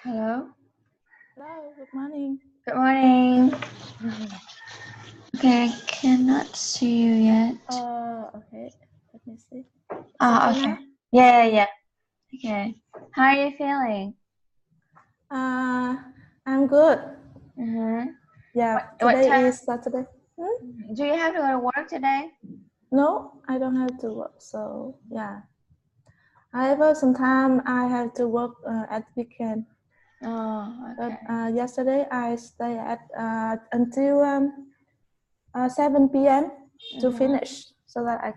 Hello. Hello, good morning. Good morning. Okay, I cannot see you yet. Okay. Let me see. It's Oh, okay okay. now? Yeah. Okay. How are you feeling? I'm good. Yeah, What today time? is Saturday. Do you have to go to work today? No, I don't have to work. So, yeah. However, sometimes I have to work at weekend. Oh, But okay. yesterday I stay at until 7 p.m. to finish so that I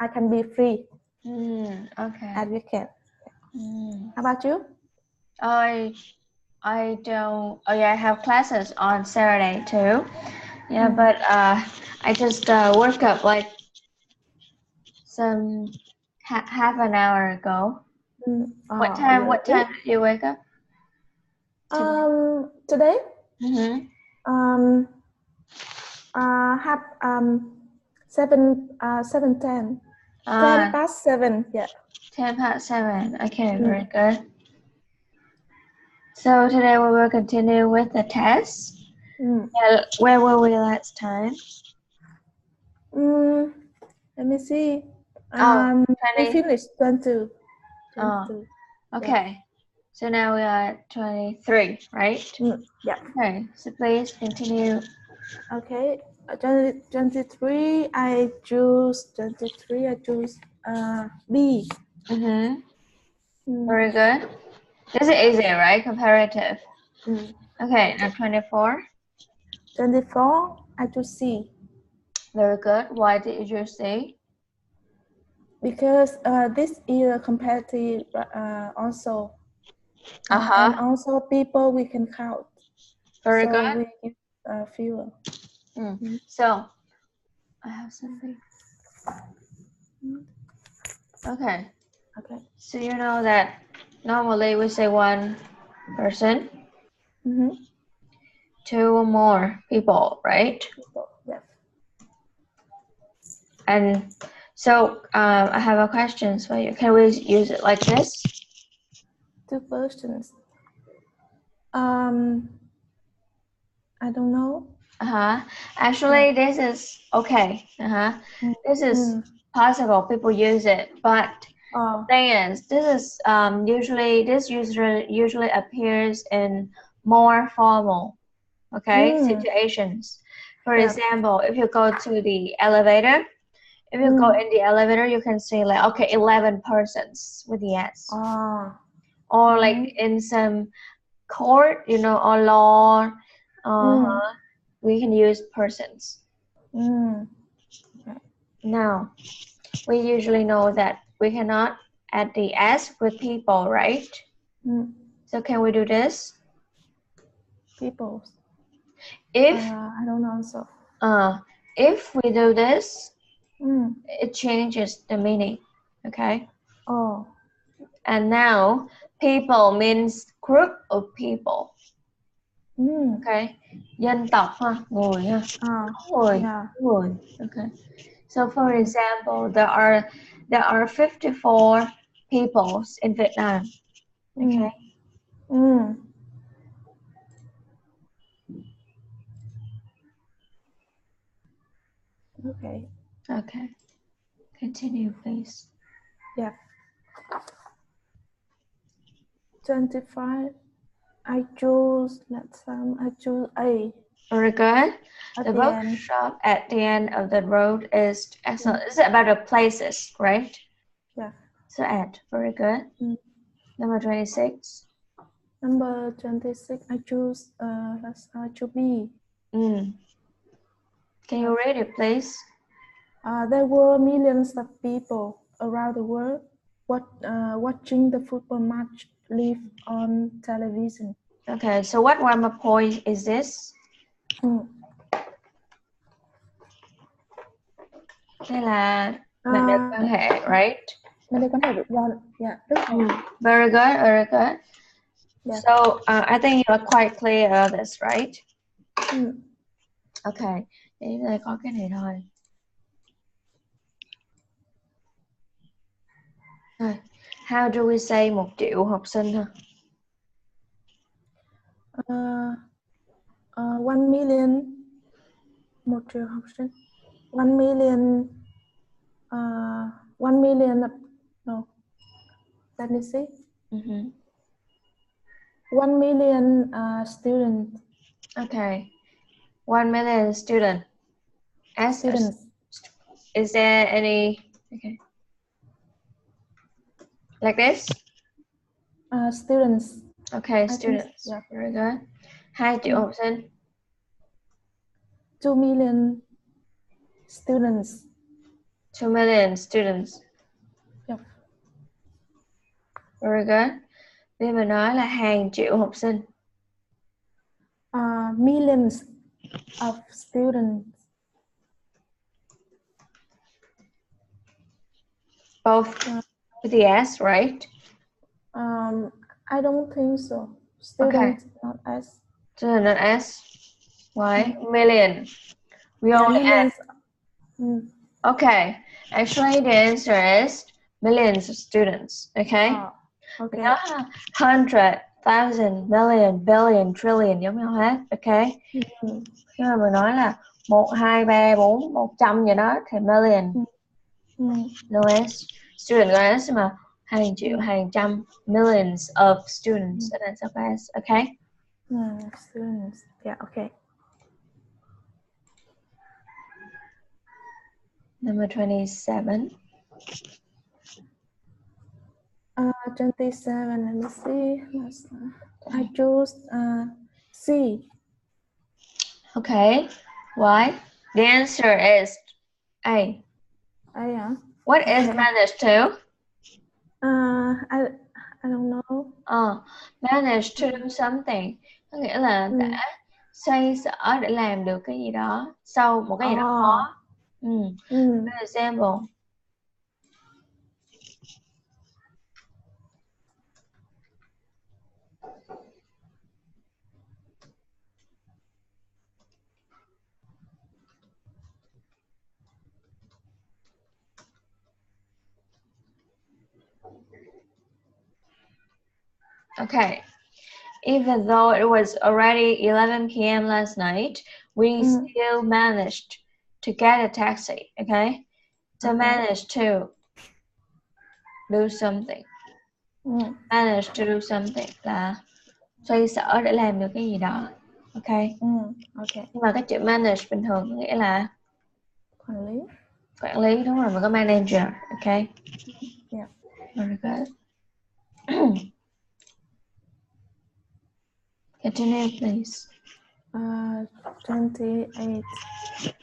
can be free Okay. at weekend. How about you? I don't. Oh yeah, I have classes on Saturday too. Yeah, but I just woke up like some half an hour ago. What time? Really? What time did you wake up today? Today, Mm-hmm. um, have 7:10, 10 Uh, past 7. Yeah. 7. Okay, very good. So today we will continue with the test. Where were we last time? Let me see. Oh, We 20. finished 22. Oh, 22. Yeah. okay. So now we are at 23, right? Yeah. Okay, so please continue. Okay. 23. I choose 23. I choose B. Mm-hmm. Mm, Very good. This is easy, right? Comparative. mm. Okay, now 24. 24. I choose C. Very good. Why did you choose C? Because this is a competitive also. Uh-huh. And also people we can count. Very So good. we give fewer. So, I have something. Okay. Okay. So you know that normally we say one person, two or more people, right? People. Yes. And so I have a question for you. Can we use it like this? Two persons. I don't know. Actually, this is okay. This is possible. People use it, but the thing is, this usually appears in more formal, situations. For example, if you go to the elevator, if you go in the elevator, you can see like, okay, 11 persons with the S. Or like in some court, or law, we can use persons. Okay. Now, we usually know that we cannot add the S with people, right? So can we do this? People. If I don't know. So. if we do this, it changes the meaning, okay? Oh. And now, people means group of people, okay? Dân tộc ha, người ha, người, Yeah. người, okay? So for example, there are 54 peoples in Vietnam, okay? Okay. Okay, continue please. Yeah. 25. I choose. I choose A. Very good. At The the end. bookshop at the end of the road is excellent. It's about the places, right? Yeah. So at, very good. Number 26. Number 26. I choose. I choose B. Can you read it, please? There were millions of people around the world watching the football match live on television. Okay, so what grammar point is this? Đây là mệnh đề quan hệ, right? Mệnh đề quan hệ yeah, rất Very good, very good. Yeah. So I think you are quite clear of this, right? Okay, để đây có cái này thôi. How do we say 1 triệu học sinh ha? 1 million 1 triệu học sinh. 1 million 1 million no. Let me see. 1 million students. Okay. 1 million students. Students. Is there any? Okay. Like this? Students. Okay, students. Yeah. Very good. 2 triệu học sinh. 2 million students. 2 million students. Yep. Very good. Bây giờ nói là hàng triệu học sinh. Millions of students. Both with the S, right? I don't think so. Students, not S. Student, not S. Why? Million. We only millions. S. Okay. Actually, the answer is millions of students. Okay. Okay. Nhớ ha. 100, 1000, million, billion, trillion giống nhau hết. Okay. Khi mà mình nói là 1, 2, 3, 4, 100 gì đó thì million. No S. Student có S mà hàng triệu, hàng trăm, millions of students. That is of S. Okay. Students. Yeah. Okay. Number 27. 27. Let me see. I choose C. Okay. Why? The answer is A. Yeah. What is managed to? I don't know. Manage to do something. Có nghĩa là đã xoay sở để làm được cái gì đó sau một cái gì đó khó. For example. Okay. Even though it was already 11 p.m. last night, we still managed to get a taxi. Okay. So managed to do something. Manage to do something là xoay sở để làm được cái gì đó. Okay. Nhưng mà cái chữ manage bình thường nghĩa là quản lý đúng rồi, mình có manager. Okay. Yeah. Very good. Continue, please. 28.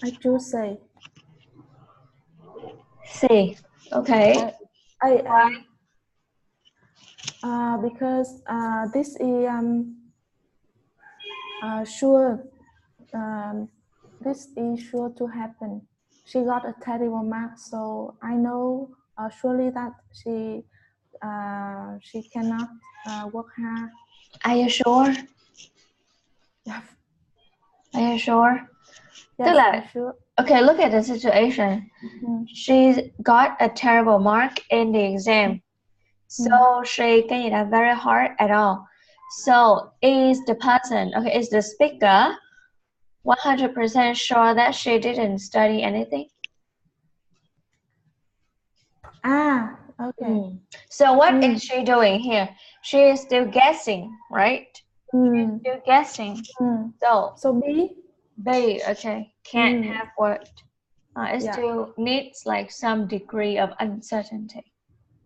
I choose C. C. Okay. Why? Because this is sure. This is sure to happen. She got a terrible mark, so I know surely that she cannot work hard. Are you sure? Yeah. Are you sure? Yes, Tức là, I'm sure. Okay, look at the situation. She got a terrible mark in the exam. So she cái gì đó very hard at all. So is the person, okay, is the speaker 100% sure that she didn't study anything? Okay. So what is she doing here? She is still guessing, right? She's still guessing. So B? B, okay. Can't have what? It still needs like some degree of uncertainty.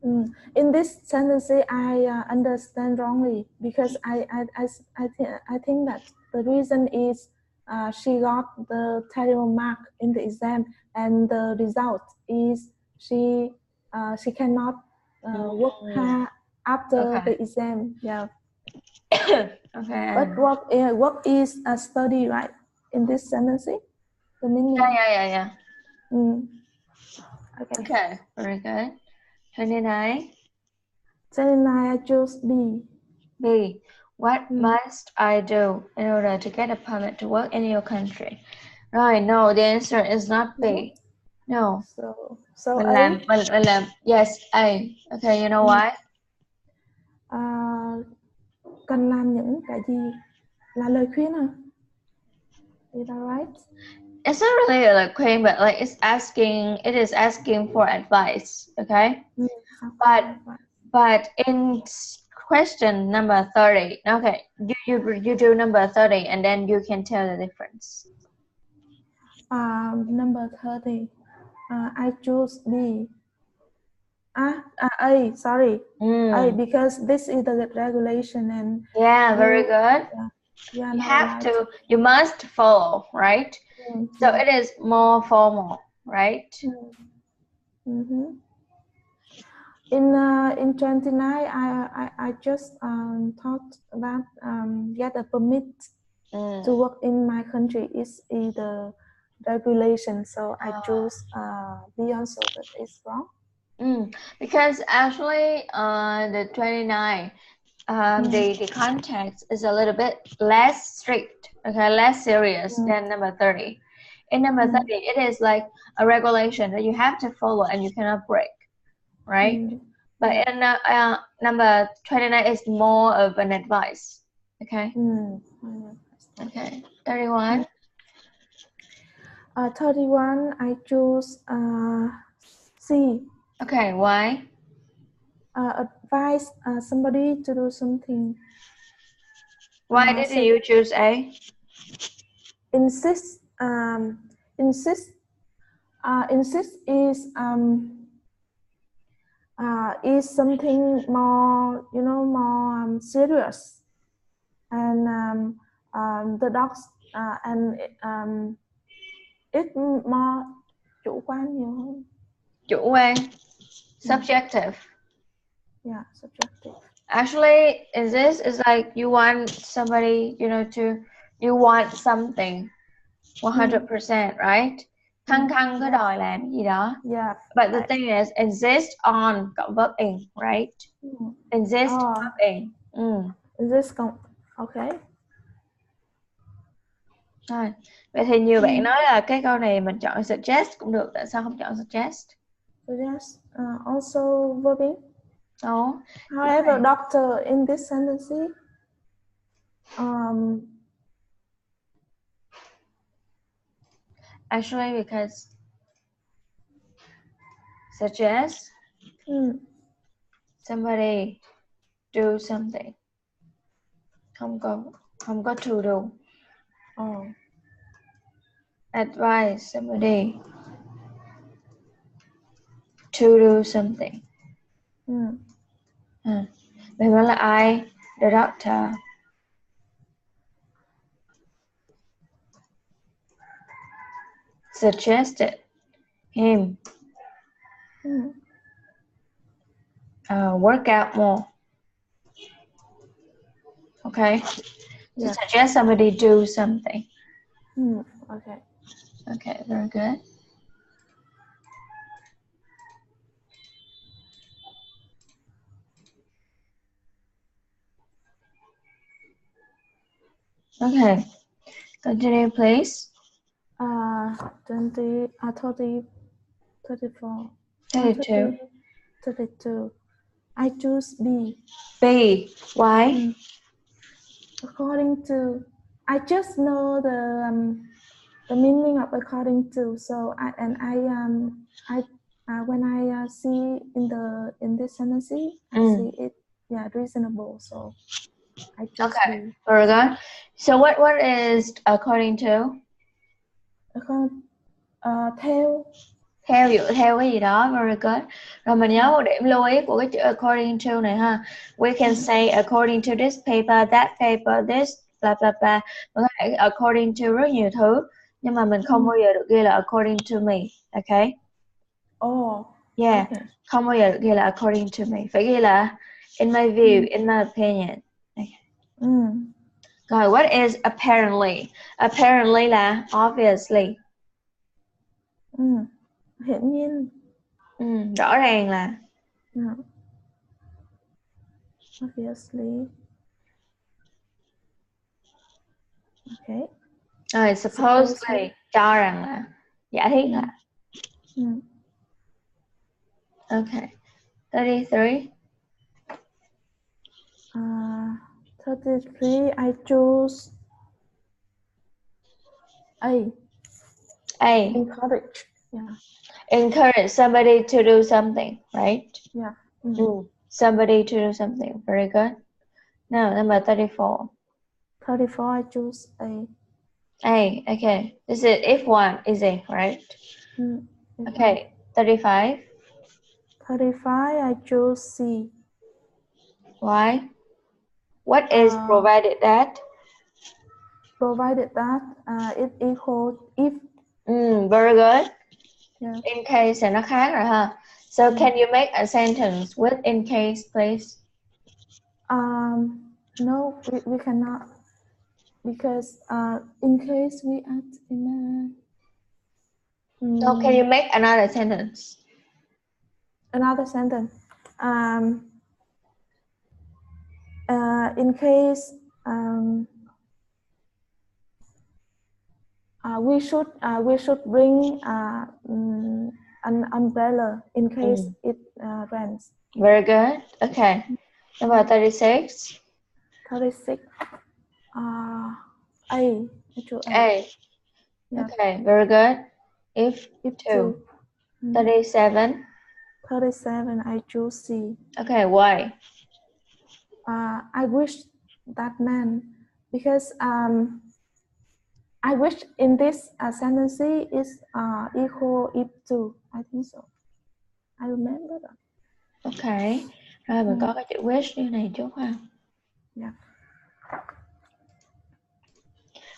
In this sentence, I understand wrongly because I think that the reason is she got the terrible mark in the exam, and the result is she cannot work hard after the exam. Yeah. Okay. But work is a study, right? In this sentence, the meaning. Yeah. Okay. Very good. 29. 29, I choose B. B. What must I do in order to get a permit to work in your country? Right, no, the answer is not B. No. So mình làm, yes, A. Okay, you know why? Cần làm những cái gì? Là lời khuyên hả? Is that right? It's not really like Quynh, but like it is asking for advice, okay? But in question number 30, okay, you do number 30 and then you can tell the difference. Number 30. I choose B. A, sorry. A, because this is the regulation and yeah, very good. Yeah, you have to, you must follow, right? So it is more formal, right? In 29, I just thought that get a permit to work in my country is the regulation, so I choose B also, but it's wrong. Because actually the 29 the context is a little bit less strict, okay, less serious than number 30. In number 30 it is like a regulation that you have to follow and you cannot break, right? But in number 29 is more of an advice, okay? Okay, 31. 31, I choose C. Okay, why? Advise somebody to do something. Why did you choose A? Insist. Insist is something more, more serious, and the dogs and it's more chủ quan nhiều hơn. Chủ quan. Subjective. Yeah, subjective. Actually, is this is like you want somebody, you want something 100%, right? Khăng khăng cứ đòi làm gì đó. Yeah. But the thing is, insist on cộng verb in, right? Insist verb in. Insist okay. Rồi. Vậy thì nhiều bạn nói là cái câu này mình chọn suggest cũng được, tại sao không chọn suggest? Suggest also verbing. No. However, doctor in this sentence, actually because suggest somebody do something. Không có to do. Advise somebody to do something. Mình nói là I, the doctor, suggested him work out more. Okay. To suggest somebody do something. Okay. Okay, very good. Okay. Continue, please. 20, 30, 34. 32. 32. I choose B. B. Why? According to, I just know the meaning of according to. So when I see in this sentence, I see it, reasonable. So I choose B. Very good. So what is according to? Theo cái gì đó. Very good. Rồi mình nhớ một điểm lưu ý của cái chữ according to này ha. We can say according to this paper, that paper, this blah blah blah. Mình có thể according to rất nhiều thứ, nhưng mà mình không bao giờ được ghi là according to me. Okay? Yeah. Okay. Không bao giờ được ghi là according to me. Phải ghi là in my view, in my opinion. Okay. Rồi, what is apparently? Apparently là obviously. Hiển nhiên. Rõ ràng là. Obviously. Okay. Rồi, supposedly cho rằng là, giả thiết là. Okay. 33. 33, I choose A. A. Encourage. Yeah. Encourage somebody to do something, right? Yeah. Somebody to do something. Very good. Now, number 34. 34, I choose A. A, okay. This is if one, easy, right? Okay, 35. 35, I choose C. Why? What is provided that? Provided that it equals if. Very good. Yeah. In case là nó khác rồi ha. So can you make a sentence with in case, please? No, we cannot, because in case we add in a. So can you make another sentence? Another sentence. In case we should bring an umbrella in case it rains. Very good. Okay. Number 36. 36. A. I choose A. A. Yeah. Okay. Very good. If two. 37. 37. I choose C. Okay. Why? I wish that man, because I wish in this sentence is equal if to. I think so. I remember that. Okay. Rồi mình có cái chữ wish như này trước ha. Yeah.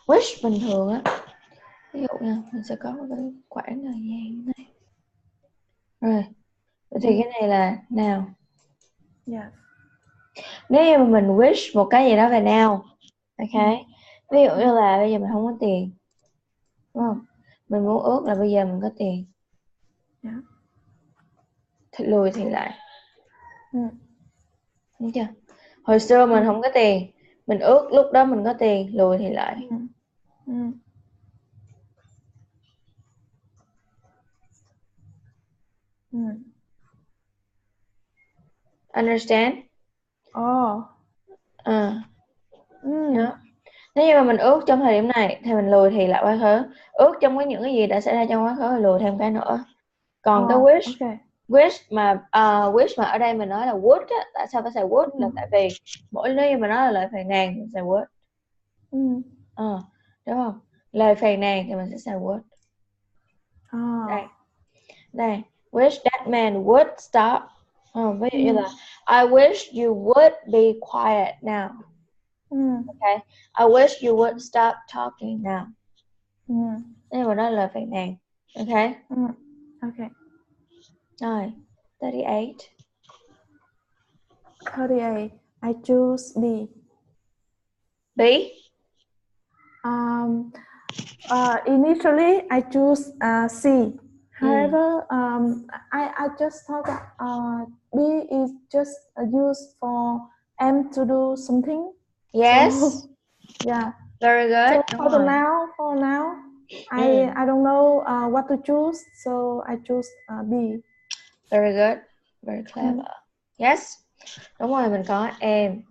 Wish bình thường á, ví dụ nha, mình sẽ có cái khoảng thời gian như này. Rồi, vậy thì cái này là now. Yeah. Nếu như mà mình wish một cái gì đó về now, ok. Ví dụ như là bây giờ mình không có tiền, đúng không? Mình muốn ước là bây giờ mình có tiền. Yeah. Thì lùi thì lại. Đúng chưa? Hồi xưa mình không có tiền, mình ước lúc đó mình có tiền, lùi thì lại. Understand? Yeah. Nếu như mà mình ước trong thời điểm này thì mình lùi thì lại quá khứ. Ước trong những cái gì đã xảy ra trong quá khứ thì lùi thêm cái nữa. Còn cái wish mà ở đây mình nói là would á, tại sao phải xài would là tại vì nếu như mà nói là lời phàn nàn thì mình xài would. Đúng không? Lời phàn nàn thì mình sẽ xài would. Đây, wish that man would stop. Ví dụ như là I wish you would be quiet now. Okay, I wish you would stop talking now. Nhưng mà đó là lời phàn nàn. Okay. Okay. Rồi, 38. 38. I choose B. B? Initially, I choose C. However, I just thought that B is just used for M to do something. Yes. So, yeah. Very good. So for now, I don't know what to choose, so I choose B. Very good. Very clever. Yes. Đúng rồi, mình có M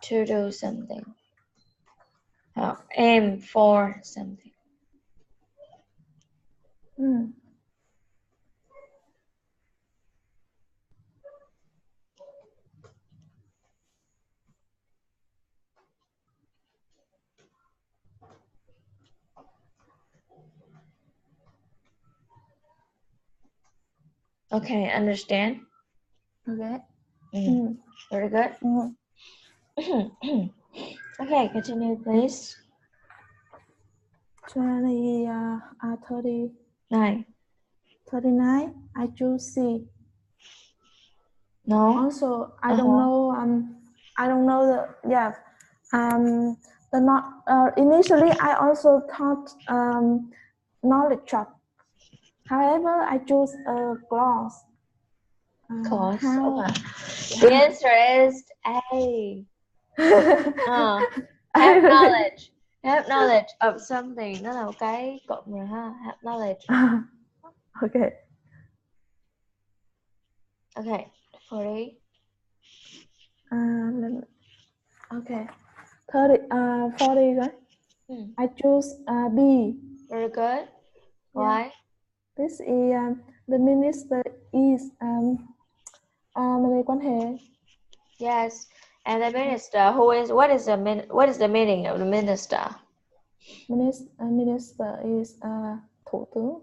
to do something. M for something. Okay, understand? Okay. Very good. Okay, continue, please. 39. 39. I choose C. No. Also, I don't know. I don't know the not. Initially, I also thought knowledge shop. However, I choose a gloss. Gloss. Okay. The answer is A. Have knowledge. Have knowledge of something. Nó là một cái cụm rồi ha. Have knowledge. Okay. Okay. 40. Okay. 40, right? I choose B. Very good. Why? This is the minister is mối quan hệ. Yes. And the minister, what is the meaning of the minister? Minister is thủ tướng.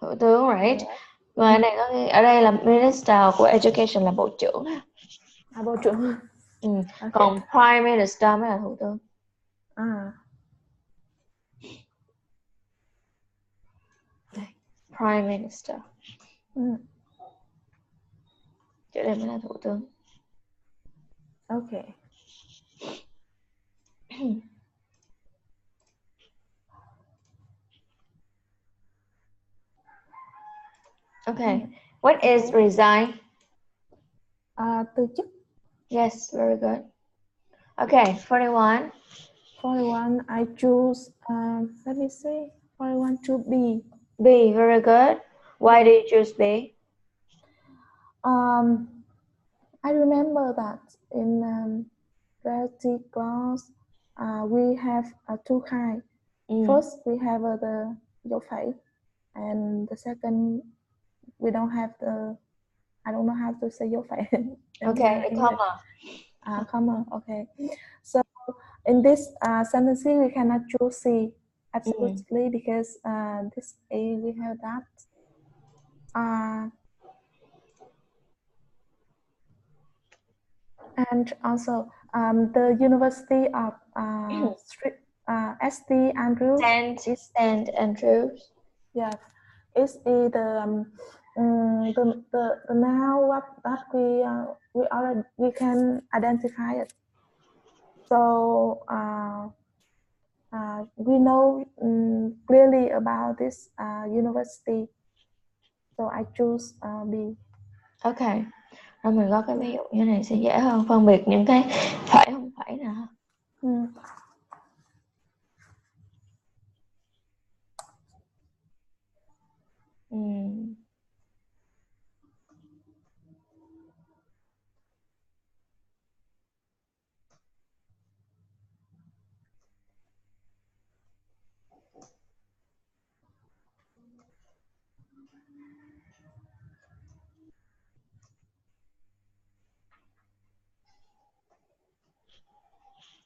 Thủ tướng, right? Và này ở đây là minister của education là bộ trưởng. Bộ trưởng. Okay. Còn prime minister mới là thủ tướng. Prime minister. Chỗ đây mới là thủ tướng. Okay. Okay. What is resign? Từ chức. Yes, very good. Okay, 41. 41, I choose, let me see, 41 to B. B, very good. Why do you choose B? I remember that in reality class, we have two kinds. First, we have the dấu phẩy, and the second, we don't have the, I don't know how to say dấu phẩy. Okay, a comma. Comma, okay. So in this sentence, we cannot choose C absolutely because this A, we have that. And also the University of St. Andrews St. Andrews. Yeah, it's the now that we already we can identify it. So we know clearly about this university. So I choose B. Okay. Rồi mình có cái ví dụ như này sẽ dễ hơn phân biệt những cái phải không phải nè.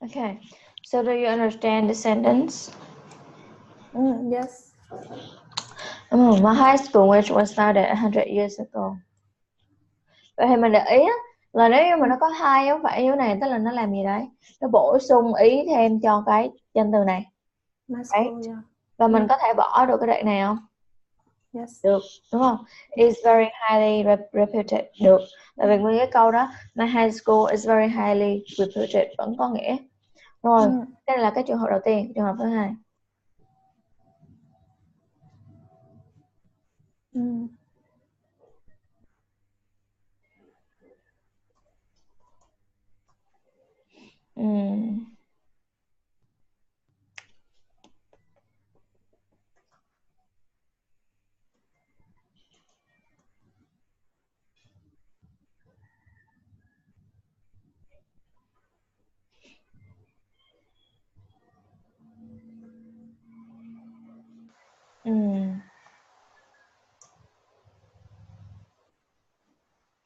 Okay, so do you understand the sentence? Yes. My high school which was started 100 years ago. Vậy thì mình để ý á, là nếu như mà nó có hai dấu phẩy như này tức là nó làm gì đấy? Nó bổ sung ý thêm cho cái danh từ này. Right? Và mình có thể bỏ được cái đoạn này không? Yes. Được, đúng không? Is very highly reputed. Được. Tại vì nguyên cái câu đó, my high school is very highly reputed vẫn có nghĩa. Rồi, đây là cái trường hợp đầu tiên. Trường hợp thứ hai.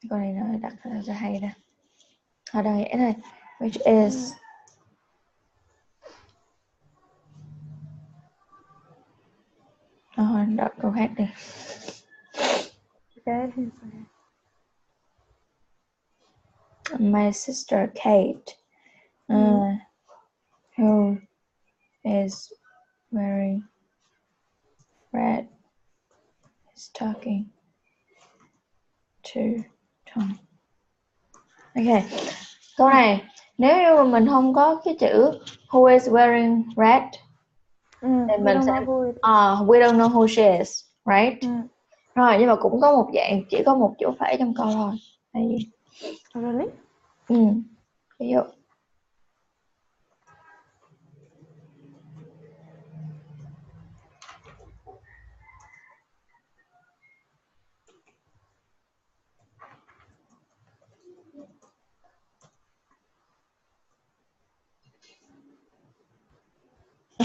Câu này nó đặt ra hay nè. Ở đây này, which is đọc câu khác đi. Okay. My sister Kate, who is very red, is talking to Tom. Okay, câu này nếu như mà mình không có cái chữ who is wearing red, thì mình sẽ we don't know who she is, right? Rồi nhưng mà cũng có một dạng chỉ có một chỗ phẩy trong câu thôi. Là gì? Really? Ví dụ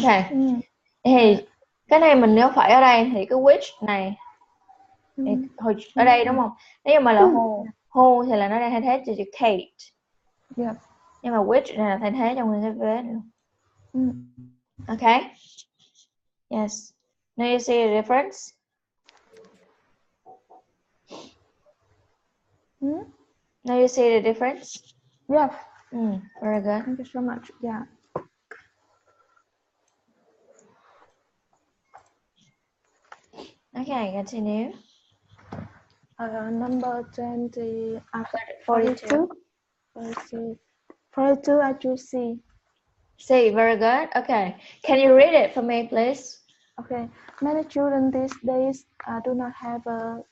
Ok. Thì cái này mình nếu phải ở đây thì cái which này thì ở đây đúng không? Nếu như mà là who thì là nó đang thay thế cho chữ Kate. Nhưng mà which này là thay thế cho nguyên cái vế nữa. Okay. Yes. Now you see the difference? Now you see the difference? Yes. Very good. Thank you so much. Yeah. Okay, continue. Number 20. 42. 42, I choose C. C, very good. Okay. Can you read it for me, please? Okay. Many children these days do not have a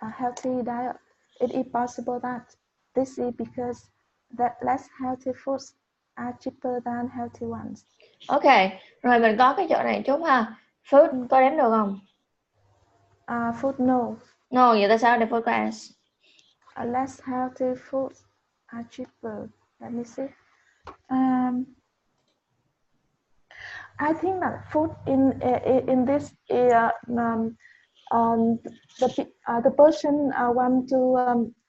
healthy diet. It is possible that this is because that less healthy foods are cheaper than healthy ones. Okay. Rồi mình có cái chỗ này chút ha. Food có đếm được không? Food no. No, vậy tại sao để food có S? Less healthy foods are cheaper. Let me see. I think that food in this the person want to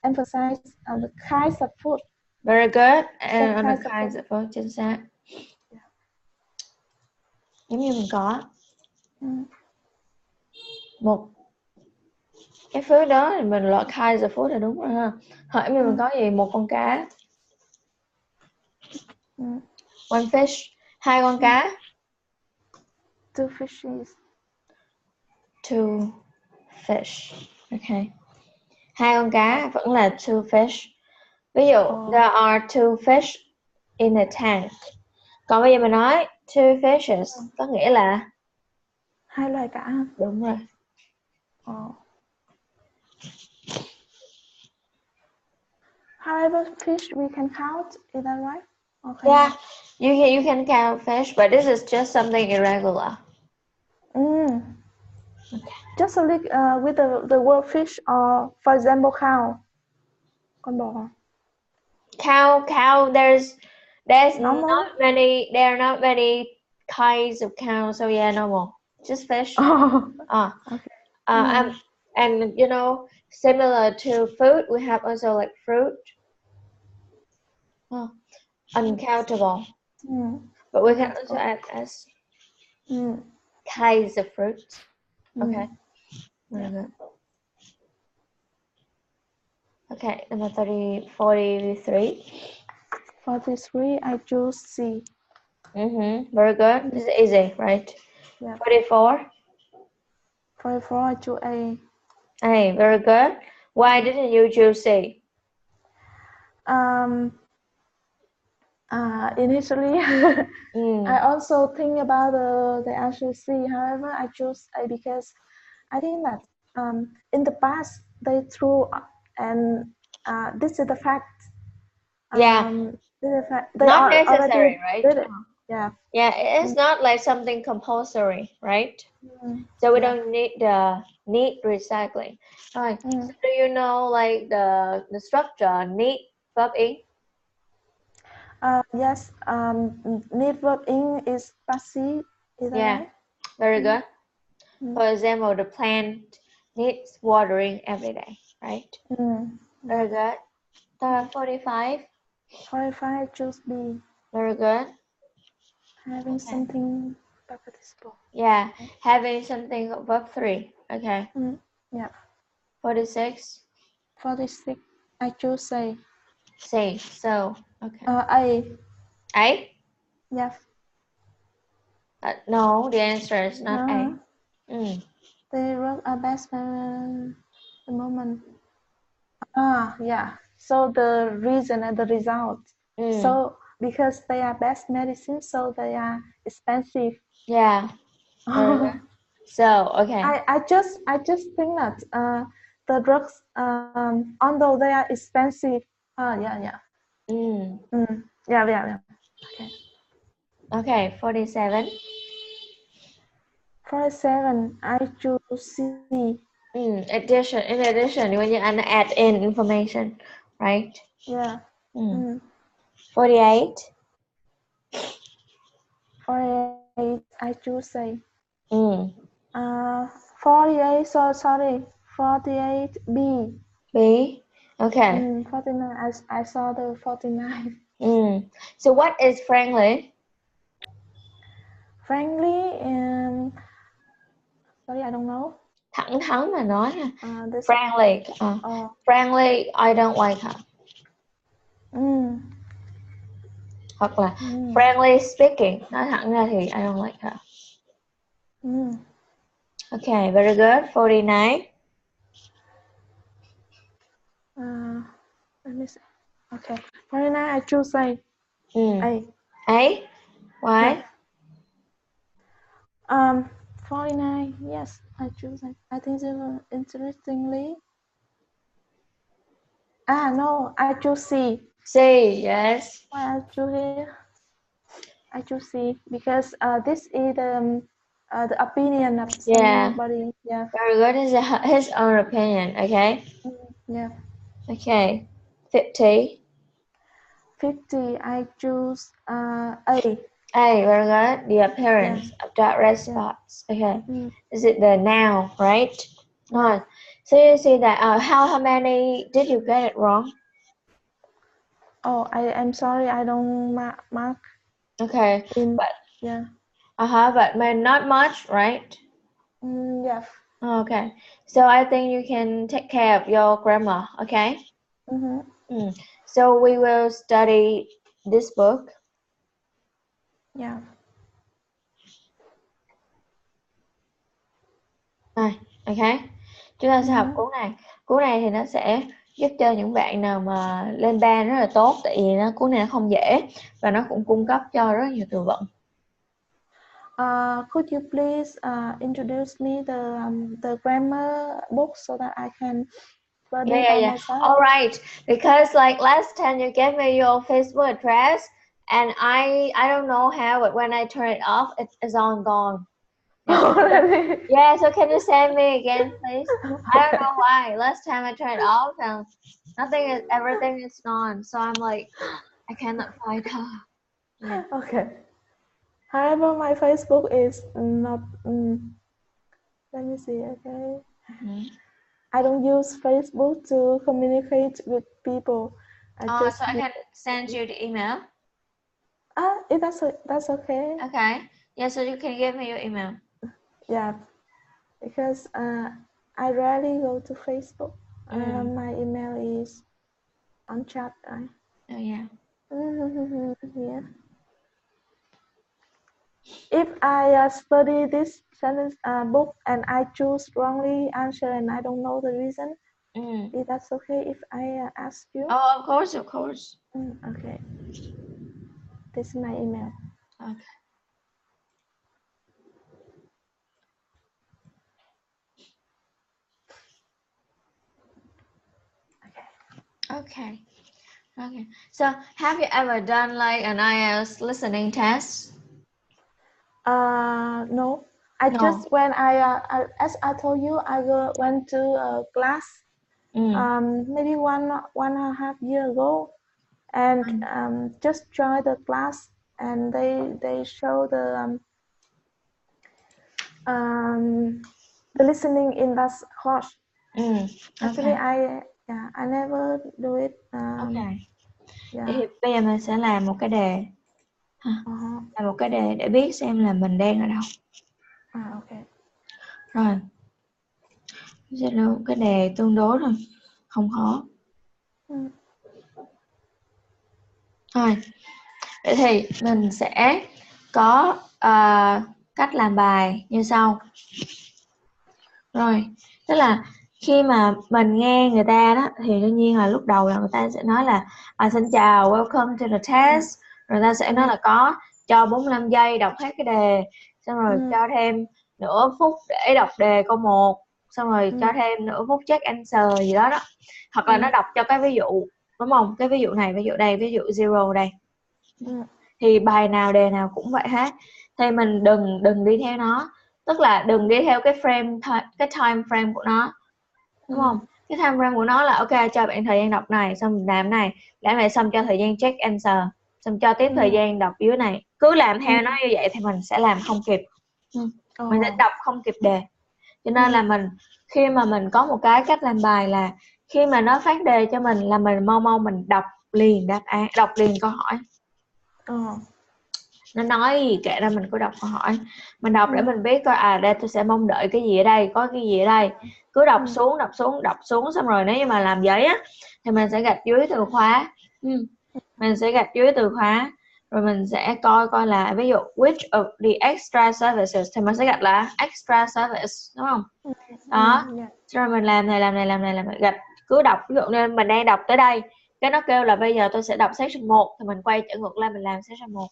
emphasize the kinds of food. Very good. And on the kinds of food, chính xác. Giống như mình có một cái food đó thì mình loại kinds of food là đúng rồi ha. Hỏi mình có gì? Một con cá. One fish. Hai con cá. Two fishes. Two fish. Okay. Hai con cá vẫn là two fish. Ví dụ, there are two fish in a tank. Còn bây giờ mình nói two fishes có nghĩa là hai loài cá. Đúng rồi. However, fish we can count. Is that right? Okay. Yeah, you can count fish, but this is just something irregular. Okay. Just like with the word fish, or for example, cow. Con bò. Cow. There's not many. There are not many kinds of cows. So yeah, normal. Just fish. Okay. And you know, similar to food, we have also like fruit. Uncountable. But we can also add as kinds of fruits. Okay. Very good. Okay, number 43. 43, I choose C. Very good. This is easy, right? Yeah. 44. 44, I choose A. A, very good. Why didn't you choose C? Initially, I also think about the answer C. However, I chose A because I think that in the past they threw, and this is the fact. Yeah. They not are necessary, already right? Yeah. Yeah, it's not like something compulsory, right? So we don't need the need recycling. Right. So do you know like the structure need verb in? Yes. Need verb in is passive. Is that right? Very good. For example, the plant needs watering every day, right? Very good. 45. 45, choose B. Very good. Having something participle. Yeah, having something verb 3. Okay. Yeah. 46. 46, I choose C. C. So, okay. A. A? Yes. No, the answer is not A. They wrote a best the moment. Yeah. So the reason and the result. So because they are best medicine, so they are expensive. Yeah. So okay. I just think that the drugs, although they are expensive. Yeah. Yeah. Okay. 47. 47, I choose C. In addition, when you add in information, right? Yeah. 48. 48, I choose say. 48, so sorry, 48 B. B. Okay. 49, I saw the 49. So what is friendly? Friendly, sorry, I don't know. Thẳng thắn mà nói ha. This, Friendly. Friendly, I don't like her. Hoặc là friendly speaking. Nói thẳng ra thì I don't like her. Okay, very good. 49. Let me see. Okay, 49, I choose say A. A? Why? Yeah. 49, yes, I choose it. I think it's interestingly. No, I choose C. C, yes. Why I choose here? I choose C because this is the opinion of somebody. Yeah. Very good. It's his own opinion. Okay. Yeah. Okay. 50. 50. I choose A. A, very good. The appearance of dark red spots. Okay. Is it the noun, right? No. So you see that how many did you get it wrong? Oh, I'm sorry. I don't mark. Okay. But yeah. But not much, right? Yeah. Okay. So I think you can take care of your grammar. Okay. So we will study this book. Yeah. Okay. Chúng ta sẽ học cuốn này. Cuốn này thì nó sẽ giúp cho những bạn nào mà lên ban rất là tốt, tại vì cuốn này nó không dễ và nó cũng cung cấp cho rất nhiều từ vựng. Could you please introduce me the grammar book so that I can study by myself? All right, because like last time you gave me your Facebook address and I don't know how, but when I turn it off, it is all gone. Yeah, so can you send me again, please? I don't know why. Last time I tried off and everything is gone. So I'm like, I cannot find her. Yeah. Okay. However, my Facebook is not. Let me see. Okay. I don't use Facebook to communicate with people. So I can send you the email. That's okay. Okay. Yeah, so you can give me your email. Yeah, because I rarely go to Facebook. My email is on chat. Oh yeah. Yeah. If I study this sentence book and I choose wrongly answer and I don't know the reason, is that okay if I ask you? Oh, of course, of course. Okay. This is my email. Okay. Okay. So, have you ever done like an IELTS listening test? No. Just when as I told you, I went to a class. Maybe one and a half year ago, and just joined the class, and they show the listening in that course. Actually, I never do it. Okay. Thì bây giờ mình sẽ làm một cái đề, làm một cái đề để biết xem là mình đang ở đâu. Okay. Rồi, sẽ là một cái đề tương đối thôi, không khó. Rồi, vậy thì mình sẽ có cách làm bài như sau. Rồi, tức là khi mà mình nghe người ta đó thì đương nhiên là lúc đầu là người ta sẽ nói là xin chào, welcome to the test. Rồi ta sẽ nói là có cho 45 giây đọc hết cái đề, xong rồi cho thêm nửa phút để đọc đề câu 1, xong rồi cho thêm nửa phút check answer gì đó. Hoặc là nó đọc cho cái ví dụ, đúng không? Cái ví dụ này, ví dụ đây, ví dụ zero đây. Thì bài nào đề nào cũng vậy hết. Thì mình đừng đi theo nó, tức là đừng đi theo cái time frame của nó, đúng không? Cái time frame của nó là ok, cho bạn thời gian đọc này, xong làm này xong cho thời gian check answer. xong cho tiếp thời gian đọc dưới này. Cứ làm theo nó như vậy thì mình sẽ làm không kịp. Mình sẽ đọc không kịp đề. Cho nên là mình khi mà mình có một cái cách làm bài là khi mà nó phát đề cho mình là mình mau mình đọc liền đáp án, đọc liền câu hỏi. Nó nói gì kệ ra mình cứ đọc câu hỏi, mình đọc để mình biết coi đây tôi sẽ mong đợi cái gì ở đây, có cái gì ở đây, cứ đọc xuống xong rồi nếu như mà làm giấy á thì mình sẽ gạch dưới từ khóa. Mình sẽ gạch dưới từ khóa rồi mình sẽ coi là ví dụ which of the extra services thì mình sẽ gạch là extra service, đúng không? Đó, rồi mình làm này gạch, cứ đọc. Ví dụ như mình đang đọc tới đây, cái nó kêu là bây giờ tôi sẽ đọc section 1 thì mình quay trở ngược lại mình làm section 1.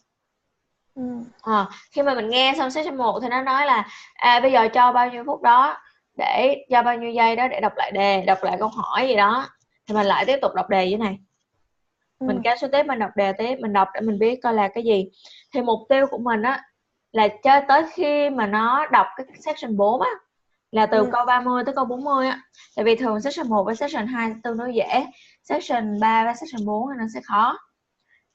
Khi mà mình nghe xong section 1 thì nó nói là bây giờ cho bao nhiêu phút đó để cho bao nhiêu giây đó để đọc lại đề, đọc lại câu hỏi gì đó, thì mình lại tiếp tục đọc đề dưới này. Mình kéo số tiếp, mình đọc đề tiếp, mình đọc để mình biết coi là cái gì. Thì mục tiêu của mình á là chơi tới khi mà nó đọc cái section 4 á, là từ câu 30 tới câu 40 á. Tại vì thường section 1 với section 2 tương đối dễ, section 3 và section 4 thì nó sẽ khó.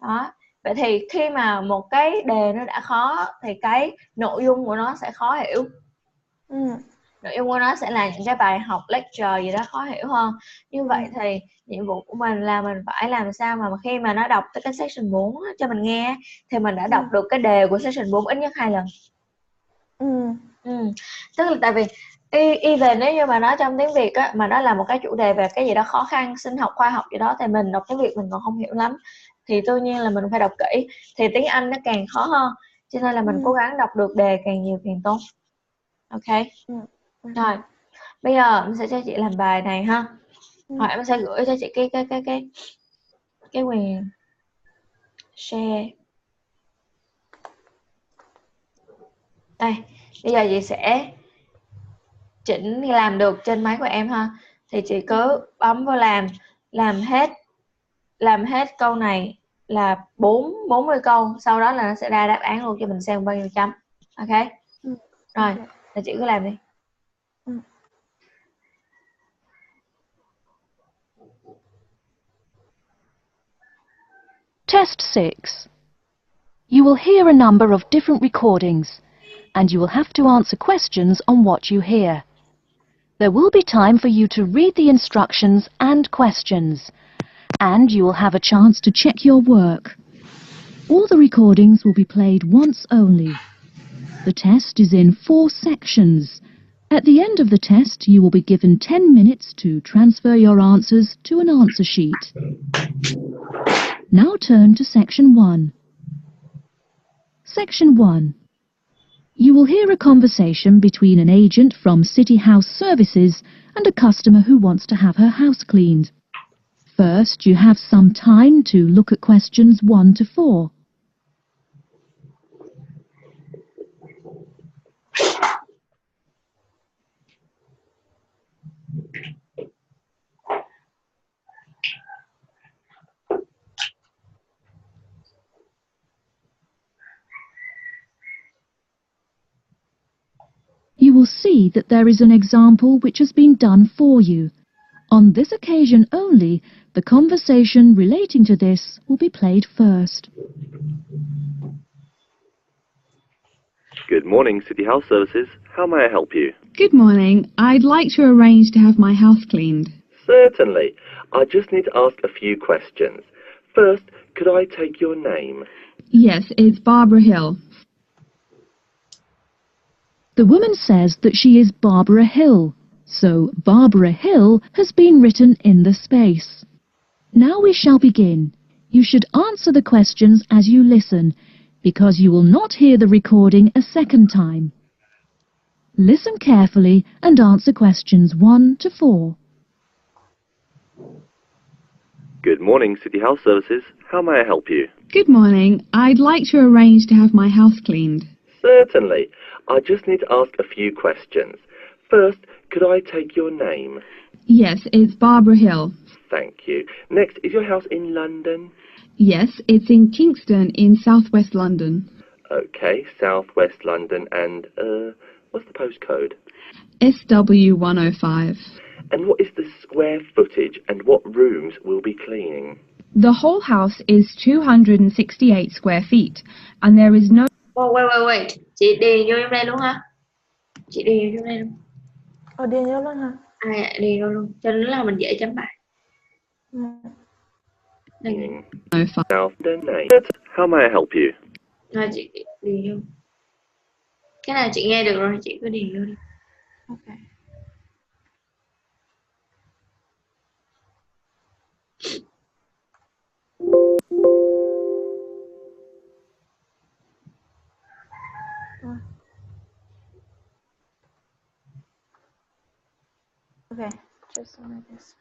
Đó. Vậy thì khi mà một cái đề nó đã khó thì cái nội dung của nó sẽ khó hiểu. Nội dung của nó sẽ là những cái bài học lecture gì đó khó hiểu hơn. Như vậy thì nhiệm vụ của mình là mình phải làm sao mà khi mà nó đọc tới cái section 4 cho mình nghe thì mình đã đọc được cái đề của section 4 ít nhất 2 lần. Tức là tại vì even nếu như mà nói trong tiếng Việt á, mà nó là một cái chủ đề về cái gì đó khó khăn, sinh học, khoa học gì đó, thì mình đọc tiếng Việt mình còn không hiểu lắm, thì tuy nhiên là mình phải đọc kỹ. Thì tiếng Anh nó càng khó hơn, cho nên là mình cố gắng đọc được đề càng nhiều càng tốt. Ok. Rồi bây giờ mình sẽ cho chị làm bài này ha. Rồi em sẽ gửi cho chị cái quyền share. Đây, bây giờ chị sẽ chỉnh làm được trên máy của em ha. Thì chị cứ bấm vào làm hết câu này là 40 câu, sau đó là nó sẽ ra đáp án luôn cho mình xem bao nhiêu chấm. Ok. Rồi, thì chị cứ làm đi. Test 6. You will hear a number of different recordings, and you will have to answer questions on what you hear. There will be time for you to read the instructions and questions, and you will have a chance to check your work. All the recordings will be played once only. The test is in 4 sections. At the end of the test, you will be given 10 minutes to transfer your answers to an answer sheet. Now turn to Section 1. Section 1. You will hear a conversation between an agent from City House Services and a customer who wants to have her house cleaned. First, you have some time to look at questions 1 to 4. You will see that there is an example which has been done for you. On this occasion only, the conversation relating to this will be played first. Good morning, City House Services. How may I help you? Good morning. I'd like to arrange to have my house cleaned. Certainly. I just need to ask a few questions. First, could I take your name? Yes, it's Barbara Hill. The woman says that she is Barbara Hill, so Barbara Hill has been written in the space. Now we shall begin. You should answer the questions as you listen, because you will not hear the recording a second time. Listen carefully and answer questions 1 to 4. Good morning, City House Services. How may I help you? Good morning. I'd like to arrange to have my house cleaned. Certainly. I just need to ask a few questions. First, could I take your name? Yes, it's Barbara Hill. Thank you. Next, is your house in London? Yes, it's in Kingston in southwest London. Okay, southwest London, and, what's the postcode? SW105. And what is the square footage and what rooms will be cleaning? The whole house is 268 square feet, and there is no... Oh, wait. Chị điền vô trong đây luôn hả? Chị điền vô trong đây luôn. Điền vô luôn hả? Điền vô luôn, cho nên là mình dễ chấm bài. Now, how may I help you? Rồi chị điền vô. Cái này chị nghe được rồi, chị cứ điền vô đi. Okay. Okay, just like this.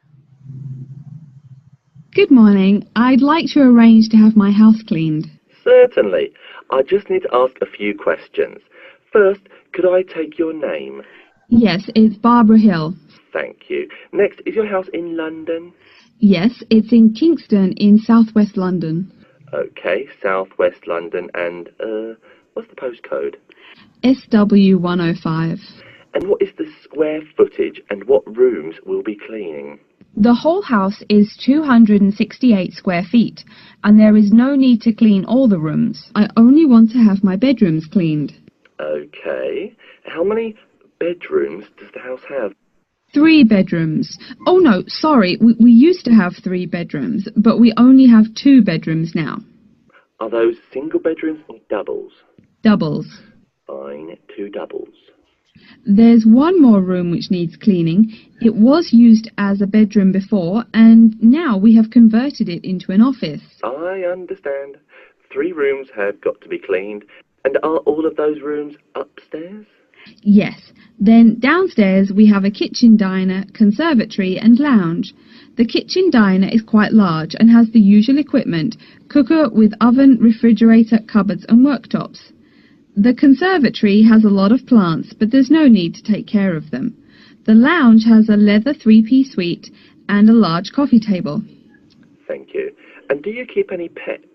Good morning. I'd like to arrange to have my house cleaned. Certainly. I just need to ask a few questions. First, could I take your name? Yes, it's Barbara Hill. Thank you. Next, is your house in London? Yes, it's in Kingston in southwest London. Okay, southwest London, and, what's the postcode? SW105. And what is the square footage and what rooms will be cleaning? The whole house is 268 square feet, and there is no need to clean all the rooms. I only want to have my bedrooms cleaned. Okay. How many bedrooms does the house have? 3 bedrooms. Oh no, sorry, we used to have 3 bedrooms, but we only have 2 bedrooms now. Are those single bedrooms or doubles? Doubles. Fine, 2 doubles. There's one more room which needs cleaning. It was used as a bedroom before, and now we have converted it into an office. I understand. 3 rooms have got to be cleaned. And are all of those rooms upstairs? Yes. Then downstairs we have a kitchen diner, conservatory and lounge. The kitchen diner is quite large and has the usual equipment: cooker with oven, refrigerator, cupboards and worktops. The conservatory has a lot of plants, but there's no need to take care of them. The lounge has a leather 3-piece suite and a large coffee table. Thank you. And do you keep any pets?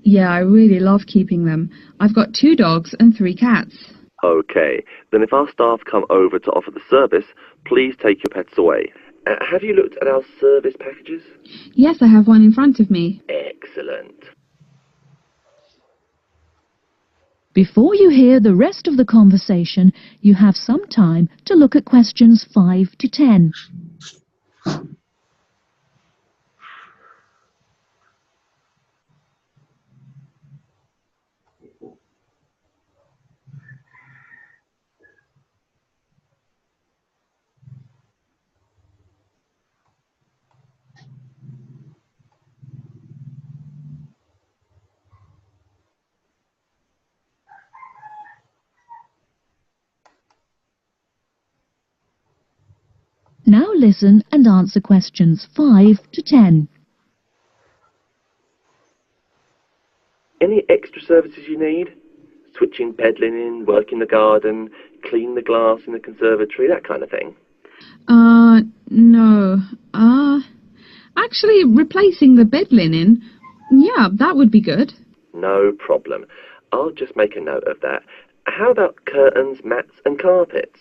Yeah, I really love keeping them. I've got 2 dogs and 3 cats. Okay, then if our staff come over to offer the service, please take your pets away. Have you looked at our service packages? Yes, I have one in front of me. Excellent. Before you hear the rest of the conversation, you have some time to look at questions 5 to 10. Now listen and answer questions 5 to 10. Any extra services you need? Switching bed linen, work in the garden, clean the glass in the conservatory, that kind of thing? No. Actually, replacing the bed linen, yeah, that would be good. No problem. I'll just make a note of that. How about curtains, mats and carpets?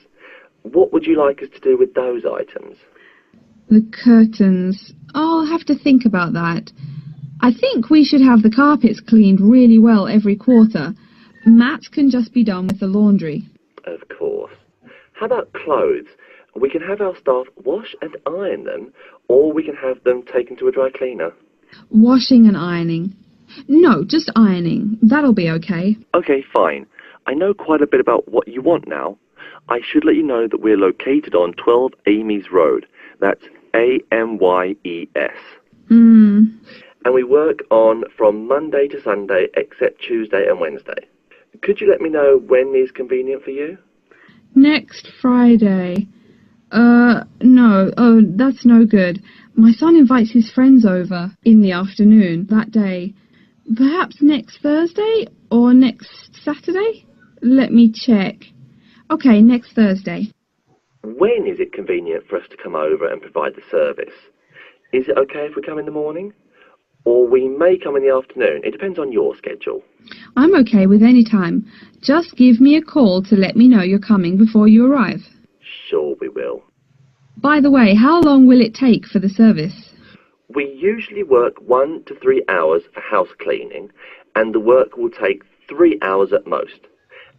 What would you like us to do with those items? The curtains. I'll have to think about that. I think we should have the carpets cleaned really well every quarter. Mats can just be done with the laundry. Of course. How about clothes? We can have our staff wash and iron them, or we can have them taken to a dry cleaner. Washing and ironing. No, just ironing. That'll be okay. Okay, fine. I know quite a bit about what you want now. I should let you know that we're located on 12 Amy's Road. That's A-M-Y-E-S. And we work on from Monday to Sunday, except Tuesday and Wednesday. Could you let me know when is convenient for you? Next Friday. No. Oh, that's no good. My son invites his friends over in the afternoon that day. Perhaps next Thursday or next Saturday? Let me check. Okay, next Thursday. When is it convenient for us to come over and provide the service? Is it okay if we come in the morning? Or we may come in the afternoon. It depends on your schedule. I'm okay with any time. Just give me a call to let me know you're coming before you arrive. Sure we will. By the way, how long will it take for the service? We usually work 1 to 3 hours for house cleaning, and the work will take 3 hours at most.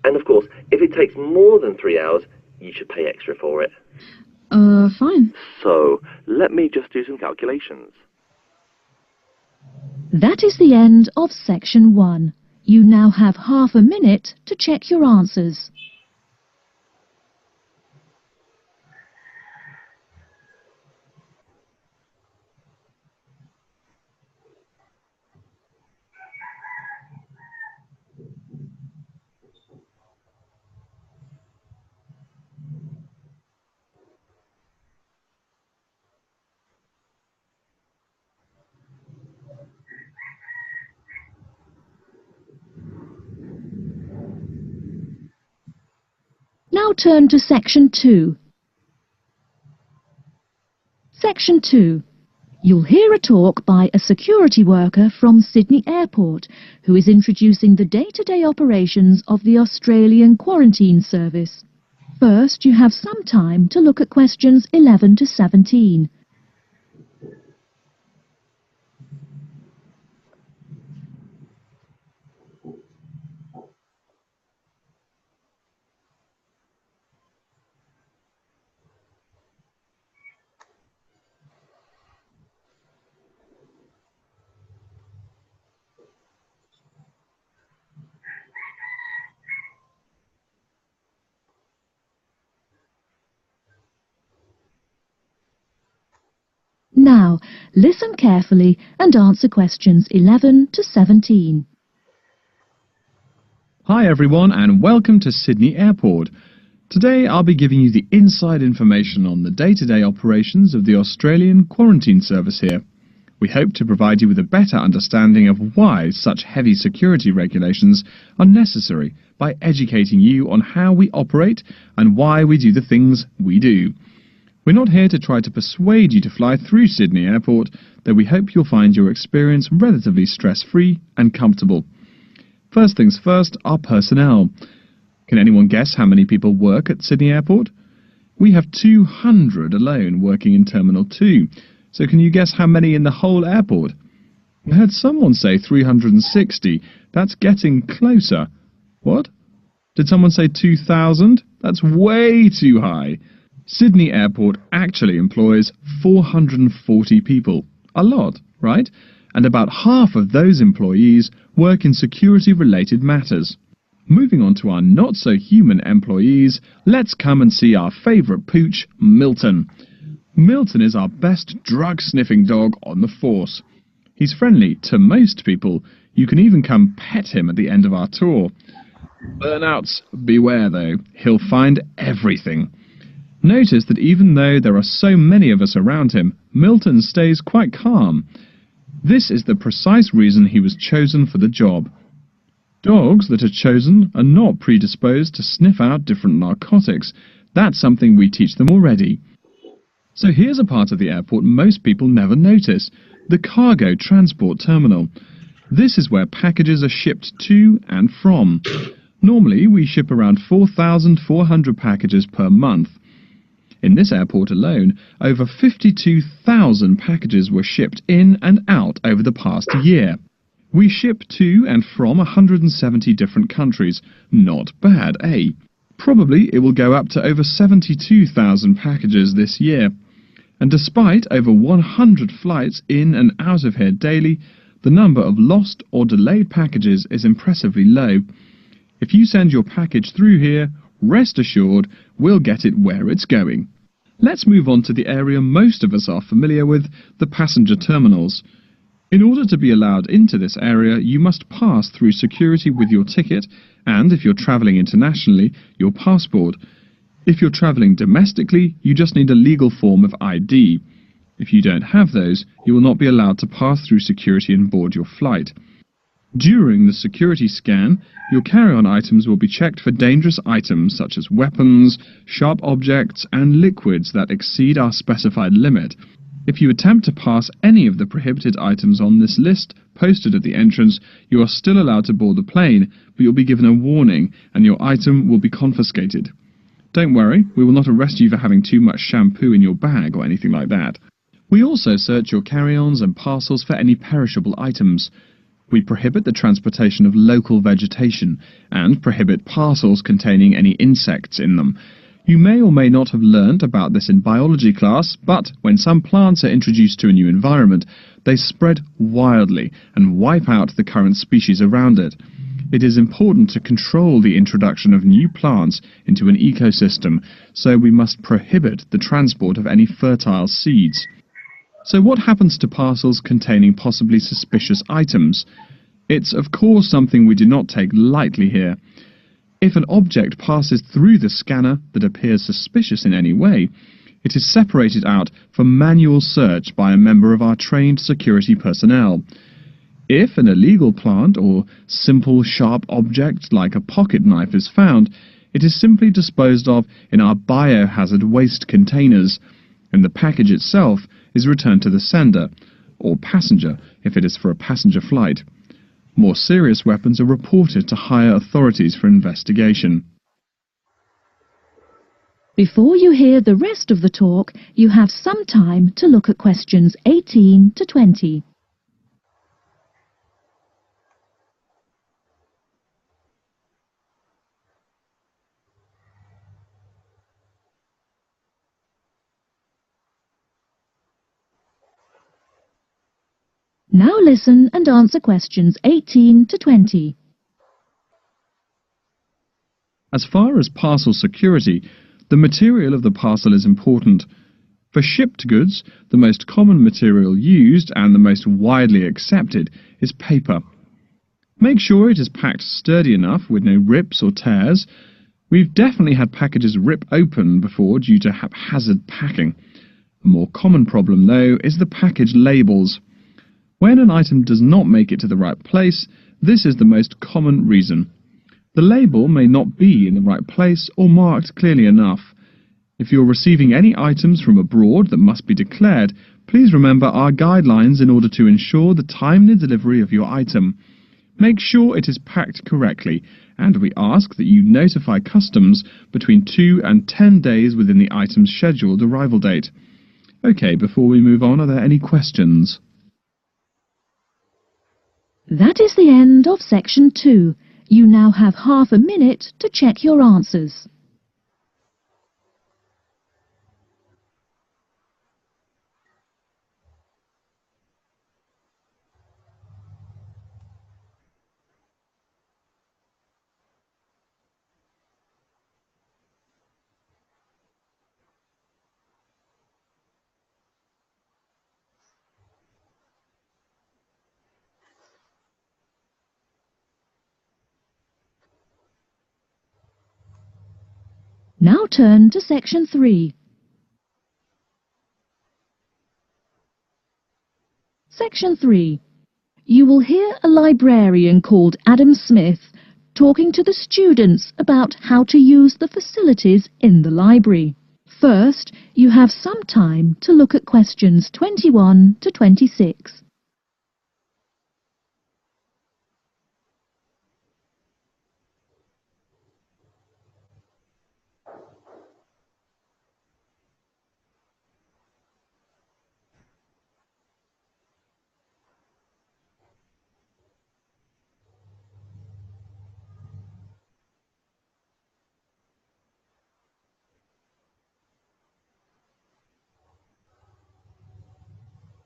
And of course, if it takes more than 3 hours, you should pay extra for it. Fine. So, let me just do some calculations. That is the end of section 1. You now have half a minute to check your answers. Now turn to section 2. Section 2. You'll hear a talk by a security worker from Sydney Airport who is introducing the day-to-day operations of the Australian Quarantine Service. First, you have some time to look at questions 11 to 17. Now, listen carefully and answer questions 11 to 17. Hi everyone and welcome to Sydney Airport. Today I'll be giving you the inside information on the day-to-day operations of the Australian Quarantine Service here. We hope to provide you with a better understanding of why such heavy security regulations are necessary by educating you on how we operate and why we do the things we do. We're not here to try to persuade you to fly through Sydney Airport, though we hope you'll find your experience relatively stress-free and comfortable. First things first, our personnel. Can anyone guess how many people work at Sydney Airport? We have 200 alone working in Terminal 2, so can you guess how many in the whole airport? I heard someone say 360. That's getting closer. What? Did someone say 2,000? That's way too high. Sydney Airport actually employs 440 people. A lot, right? And about half of those employees work in security-related matters. Moving on to our not-so-human employees, let's come and see our favourite pooch, Milton. Milton is our best drug-sniffing dog on the force. He's friendly to most people. You can even come pet him at the end of our tour. Burnouts, beware though. He'll find everything. Notice that even though there are so many of us around him, Milton stays quite calm. This is the precise reason he was chosen for the job. Dogs that are chosen are not predisposed to sniff out different narcotics. That's something we teach them already. So here's a part of the airport most people never notice, the cargo transport terminal. This is where packages are shipped to and from. Normally we ship around 4,400 packages per month. In this airport alone, over 52,000 packages were shipped in and out over the past year. We ship to and from 170 different countries. Not bad, eh? Probably it will go up to over 72,000 packages this year. And despite over 100 flights in and out of here daily, the number of lost or delayed packages is impressively low. If you send your package through here, rest assured we'll get it where it's going. Let's move on to the area most of us are familiar with, the passenger terminals. In order to be allowed into this area, you must pass through security with your ticket and, if you're travelling internationally, your passport. If you're travelling domestically, you just need a legal form of ID. If you don't have those, you will not be allowed to pass through security and board your flight. During the security scan, your carry-on items will be checked for dangerous items such as weapons, sharp objects and liquids that exceed our specified limit. If you attempt to pass any of the prohibited items on this list posted at the entrance, you are still allowed to board the plane, but you'll be given a warning and your item will be confiscated. Don't worry, we will not arrest you for having too much shampoo in your bag or anything like that. We also search your carry-ons and parcels for any perishable items. We prohibit the transportation of local vegetation and prohibit parcels containing any insects in them. You may or may not have learnt about this in biology class, but when some plants are introduced to a new environment, they spread wildly and wipe out the current species around it. It is important to control the introduction of new plants into an ecosystem, so we must prohibit the transport of any fertile seeds. So what happens to parcels containing possibly suspicious items? It's of course something we do not take lightly here. If an object passes through the scanner that appears suspicious in any way, it is separated out for manual search by a member of our trained security personnel. If an illegal plant or simple sharp object like a pocket knife is found, it is simply disposed of in our biohazard waste containers, and the package itself is returned to the sender, or passenger if it is for a passenger flight. More serious weapons are reported to higher authorities for investigation. Before you hear the rest of the talk, you have some time to look at questions 18 to 20. Now listen and answer questions 18 to 20. As far as parcel security, the material of the parcel is important. For shipped goods, the most common material used and the most widely accepted is paper. Make sure it is packed sturdy enough with no rips or tears. We've definitely had packages rip open before due to haphazard packing. A more common problem, though, is the package labels. When an item does not make it to the right place, this is the most common reason. The label may not be in the right place or marked clearly enough. If you're receiving any items from abroad that must be declared, please remember our guidelines in order to ensure the timely delivery of your item. Make sure it is packed correctly, and we ask that you notify customs between 2 and 10 days within the item's scheduled arrival date. Okay, before we move on, are there any questions? That is the end of section 2. You now have half a minute to check your answers. Now turn to section 3. Section 3. You will hear a librarian called Adam Smith talking to the students about how to use the facilities in the library. First, you have some time to look at questions 21 to 26.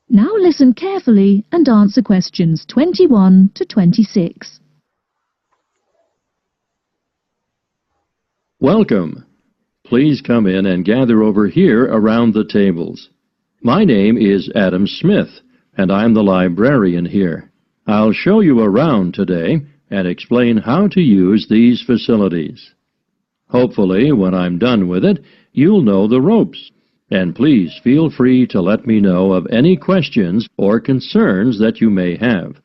Now listen carefully and answer questions 21 to 26. Welcome. Please come in and gather over here around the tables. My name is Adam Smith, and I'm the librarian here. I'll show you around today and explain how to use these facilities. Hopefully, when I'm done with it, you'll know the ropes. And please feel free to let me know of any questions or concerns that you may have.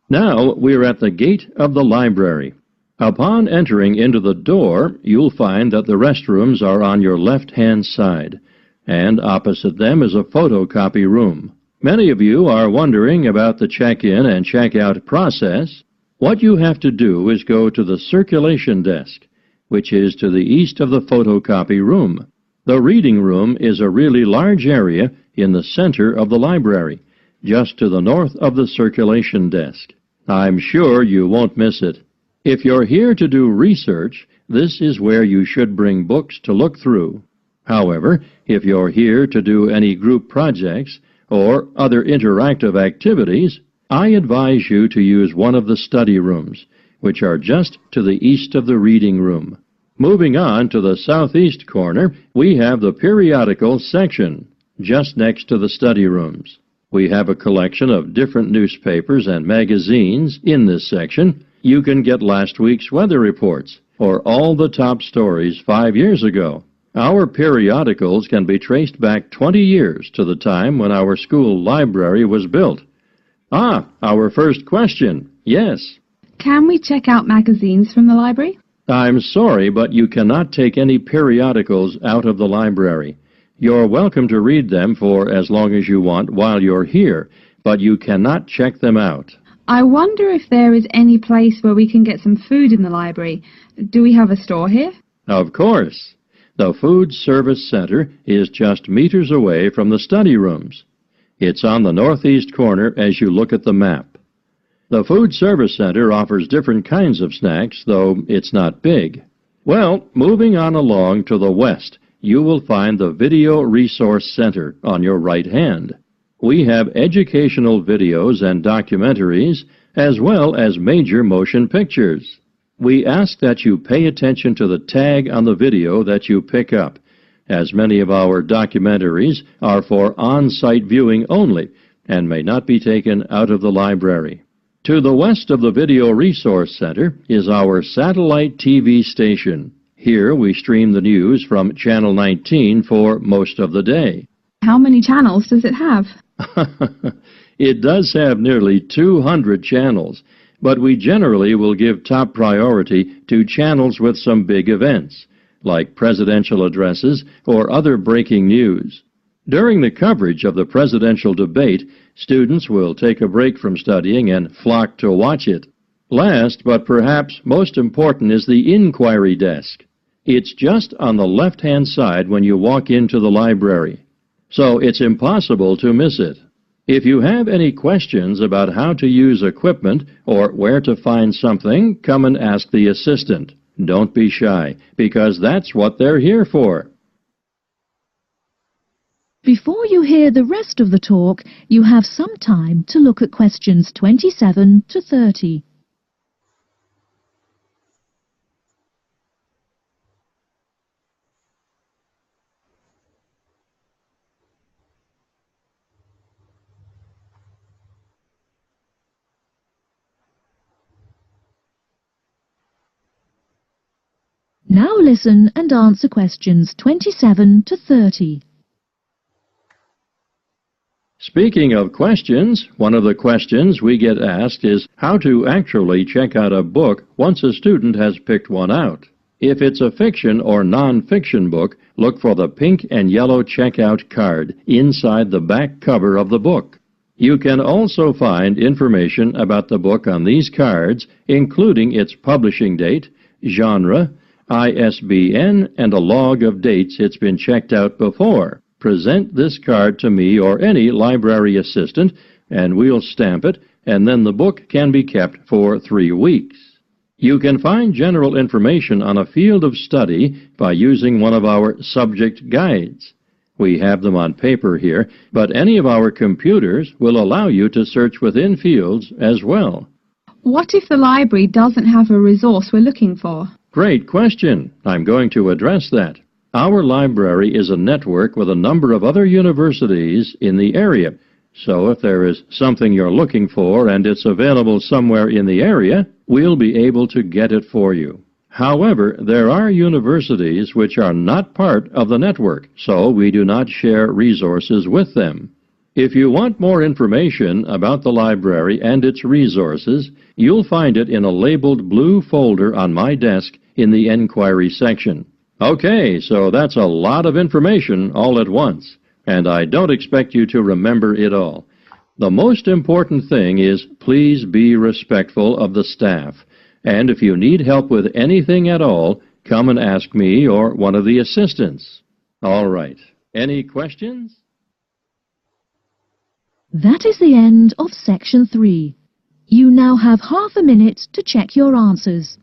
Now we're at the gate of the library. Upon entering into the door, you'll find that the restrooms are on your left-hand side, and opposite them is a photocopy room. Many of you are wondering about the check-in and check-out process. What you have to do is go to the circulation desk, which is to the east of the photocopy room. The reading room is a really large area in the center of the library, just to the north of the circulation desk. I'm sure you won't miss it. If you're here to do research, this is where you should bring books to look through. However, if you're here to do any group projects or other interactive activities, I advise you to use one of the study rooms, which are just to the east of the reading room. Moving on to the southeast corner, we have the periodical section, just next to the study rooms. We have a collection of different newspapers and magazines in this section. You can get last week's weather reports or all the top stories 5 years ago. Our periodicals can be traced back 20 years to the time when our school library was built. Ah, our first question. Yes. Can we check out magazines from the library? I'm sorry, but you cannot take any periodicals out of the library. You're welcome to read them for as long as you want while you're here, but you cannot check them out. I wonder if there is any place where we can get some food in the library. Do we have a store here? Of course. The Food Service Center is just meters away from the study rooms. It's on the northeast corner as you look at the map. The Food Service Center offers different kinds of snacks, though it's not big. Well, moving on along to the west, you will find the Video Resource Center on your right hand. We have educational videos and documentaries, as well as major motion pictures. We ask that you pay attention to the tag on the video that you pick up, as many of our documentaries are for on-site viewing only and may not be taken out of the library. To the west of the Video Resource Center is our satellite TV station. Here we stream the news from Channel 19 for most of the day. How many channels does it have? It does have nearly 200 channels, but we generally will give top priority to channels with some big events, like presidential addresses or other breaking news. During the coverage of the presidential debate, students will take a break from studying and flock to watch it. Last, but perhaps most important, is the inquiry desk. It's just on the left-hand side when you walk into the library, so it's impossible to miss it. If you have any questions about how to use equipment or where to find something, come and ask the assistant. Don't be shy, because that's what they're here for. Before you hear the rest of the talk, you have some time to look at questions 27 to 30. Now listen and answer questions 27 to 30. Speaking of questions, one of the questions we get asked is how to actually check out a book once a student has picked one out. If it's a fiction or non-fiction book, look for the pink and yellow checkout card inside the back cover of the book. You can also find information about the book on these cards, including its publishing date, genre, ISBN, and a log of dates it's been checked out before. Present this card to me or any library assistant, and we'll stamp it, and then the book can be kept for 3 weeks. You can find general information on a field of study by using one of our subject guides. We have them on paper here, but any of our computers will allow you to search within fields as well. What if the library doesn't have a resource we're looking for? Great question. I'm going to address that. Our library is a network with a number of other universities in the area. So if there is something you're looking for and it's available somewhere in the area, we'll be able to get it for you. However, there are universities which are not part of the network, so we do not share resources with them. If you want more information about the library and its resources, you'll find it in a labeled blue folder on my desk in the Enquiry section. Okay, so that's a lot of information all at once, and I don't expect you to remember it all. The most important thing is please be respectful of the staff, and if you need help with anything at all, come and ask me or one of the assistants. All right. Any questions? That is the end of section 3. You now have half a minute to check your answers.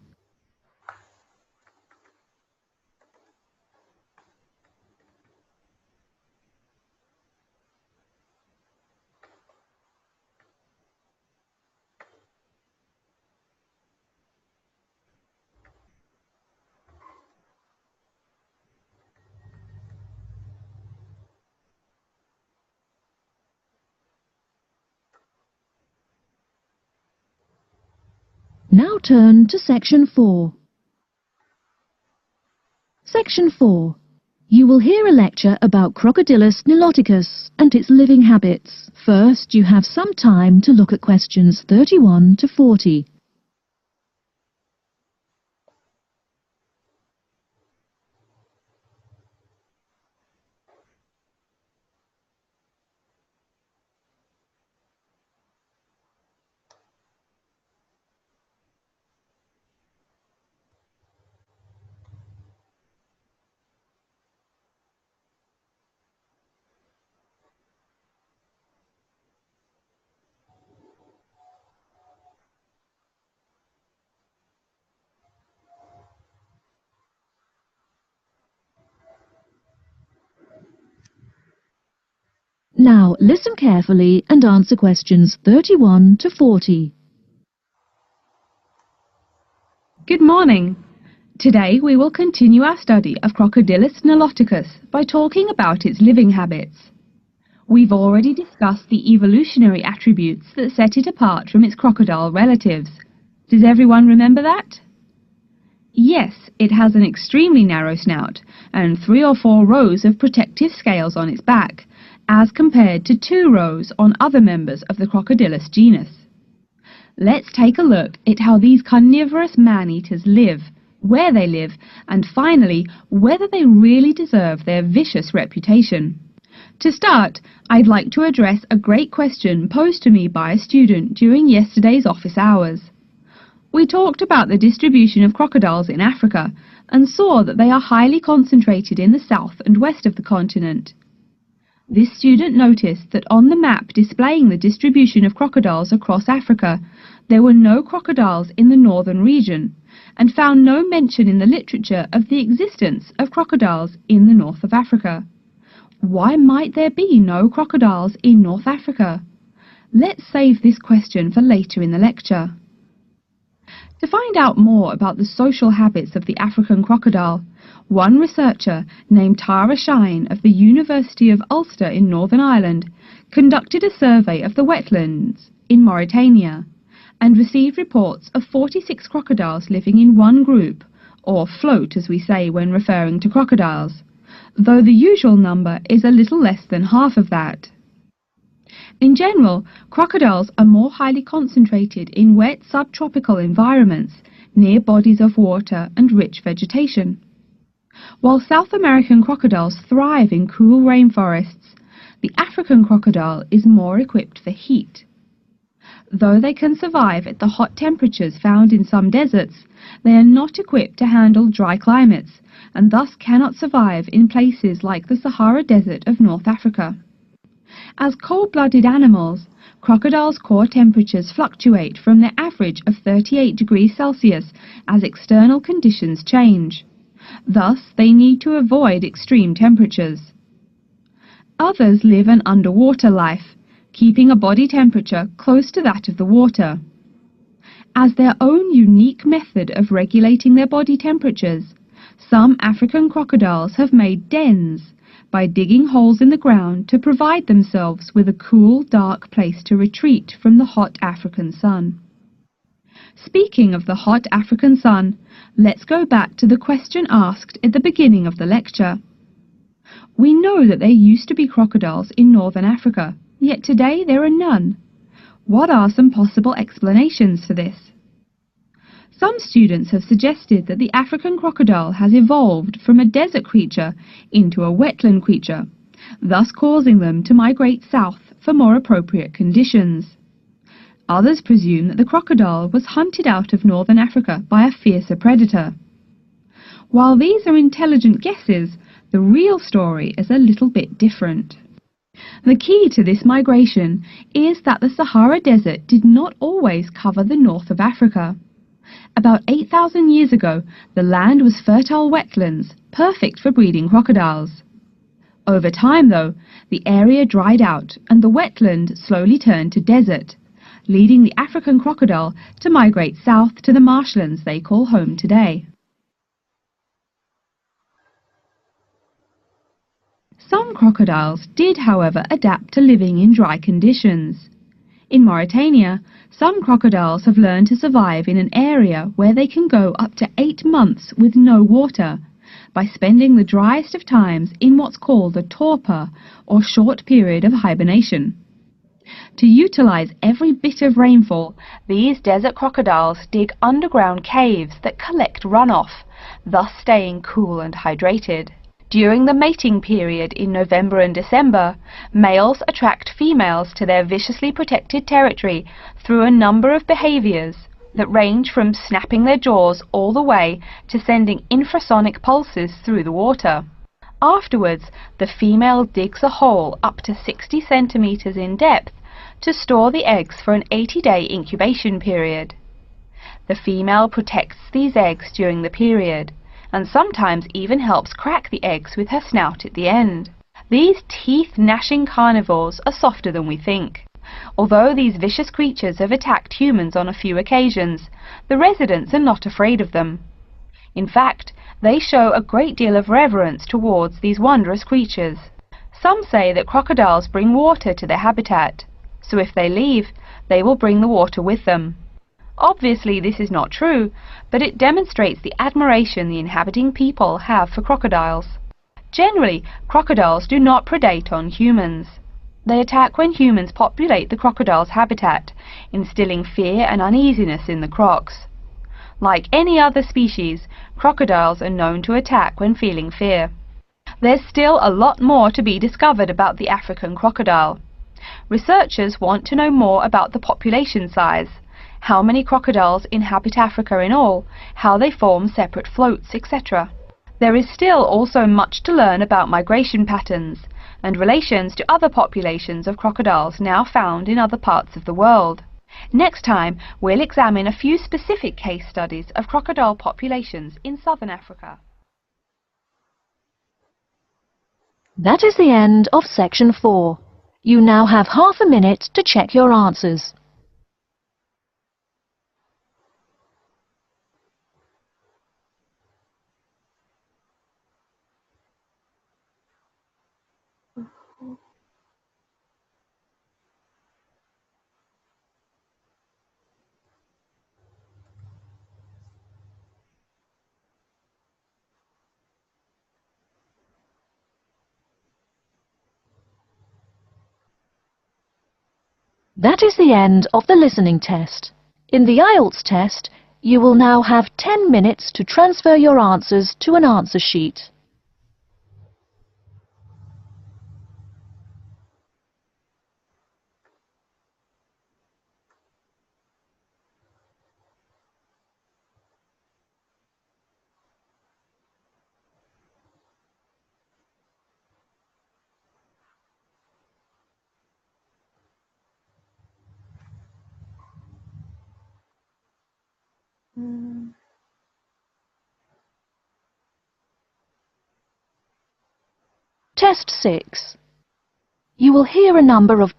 Now turn to section 4. Section 4. You will hear a lecture about Crocodylus niloticus and its living habits. First, you have some time to look at questions 31 to 40. Now listen carefully and answer questions 31 to 40. Good morning. Today we will continue our study of Crocodylus niloticus by talking about its living habits. We've already discussed the evolutionary attributes that set it apart from its crocodile relatives. Does everyone remember that? Yes, it has an extremely narrow snout and 3 or 4 rows of protective scales on its back, as compared to 2 rows on other members of the Crocodylus genus. Let's take a look at how these carnivorous man-eaters live, where they live, and finally, whether they really deserve their vicious reputation. To start, I'd like to address a great question posed to me by a student during yesterday's office hours. We talked about the distribution of crocodiles in Africa and saw that they are highly concentrated in the south and west of the continent. This student noticed that on the map displaying the distribution of crocodiles across Africa, there were no crocodiles in the northern region, and found no mention in the literature of the existence of crocodiles in the north of Africa. Why might there be no crocodiles in North Africa? Let's save this question for later in the lecture. To find out more about the social habits of the African crocodile, one researcher named Tara Shine of the University of Ulster in Northern Ireland conducted a survey of the wetlands in Mauritania and received reports of 46 crocodiles living in one group, or float as we say when referring to crocodiles, though the usual number is a little less than half of that. In general, crocodiles are more highly concentrated in wet subtropical environments near bodies of water and rich vegetation. While South American crocodiles thrive in cool rainforests, the African crocodile is more equipped for heat. Though they can survive at the hot temperatures found in some deserts, they are not equipped to handle dry climates and thus cannot survive in places like the Sahara Desert of North Africa. As cold-blooded animals, crocodiles' core temperatures fluctuate from their average of 38 degrees Celsius as external conditions change. Thus, they need to avoid extreme temperatures. Others live an underwater life, keeping a body temperature close to that of the water. As their own unique method of regulating their body temperatures, some African crocodiles have made dens by digging holes in the ground to provide themselves with a cool, dark place to retreat from the hot African sun. Speaking of the hot African sun, let's go back to the question asked at the beginning of the lecture. We know that there used to be crocodiles in northern Africa, yet today there are none. What are some possible explanations for this? Some students have suggested that the African crocodile has evolved from a desert creature into a wetland creature, thus causing them to migrate south for more appropriate conditions. Others presume that the crocodile was hunted out of northern Africa by a fiercer predator. While these are intelligent guesses, The real story is a little bit different. The key to this migration is that the Sahara Desert did not always cover the north of Africa. About 8,000 years ago, the land was fertile wetlands, perfect for breeding crocodiles. Over time, though, the area dried out and the wetland slowly turned to desert, leading the African crocodile to migrate south to the marshlands they call home today. Some crocodiles did, however, adapt to living in dry conditions. In Mauritania, some crocodiles have learned to survive in an area where they can go up to 8 months with no water, by spending the driest of times in what's called a torpor, or short period of hibernation. To utilize every bit of rainfall, these desert crocodiles dig underground caves that collect runoff, thus staying cool and hydrated. During the mating period in November and December, males attract females to their viciously protected territory through a number of behaviors that range from snapping their jaws all the way to sending infrasonic pulses through the water. Afterwards, the female digs a hole up to 60 centimeters in depth to store the eggs for an 80-day incubation period. The female protects these eggs during the period, and sometimes even helps crack the eggs with her snout at the end. These teeth-gnashing carnivores are softer than we think. Although these vicious creatures have attacked humans on a few occasions, the residents are not afraid of them. In fact, they show a great deal of reverence towards these wondrous creatures. Some say that crocodiles bring water to their habitat, so if they leave, they will bring the water with them. Obviously, this is not true, but it demonstrates the admiration the inhabiting people have for crocodiles. Generally, crocodiles do not predate on humans. They attack when humans populate the crocodile's habitat, instilling fear and uneasiness in the crocs. Like any other species, crocodiles are known to attack when feeling fear. There's still a lot more to be discovered about the African crocodile. Researchers want to know more about the population size, how many crocodiles inhabit Africa in all, how they form separate floats, etc. There is still also much to learn about migration patterns and relations to other populations of crocodiles now found in other parts of the world. Next time, we'll examine a few specific case studies of crocodile populations in southern Africa. That is the end of section 4. You now have half a minute to check your answers. That is the end of the listening test. In the IELTS test, you will now have 10 minutes to transfer your answers to an answer sheet. Test 6. You will hear a number of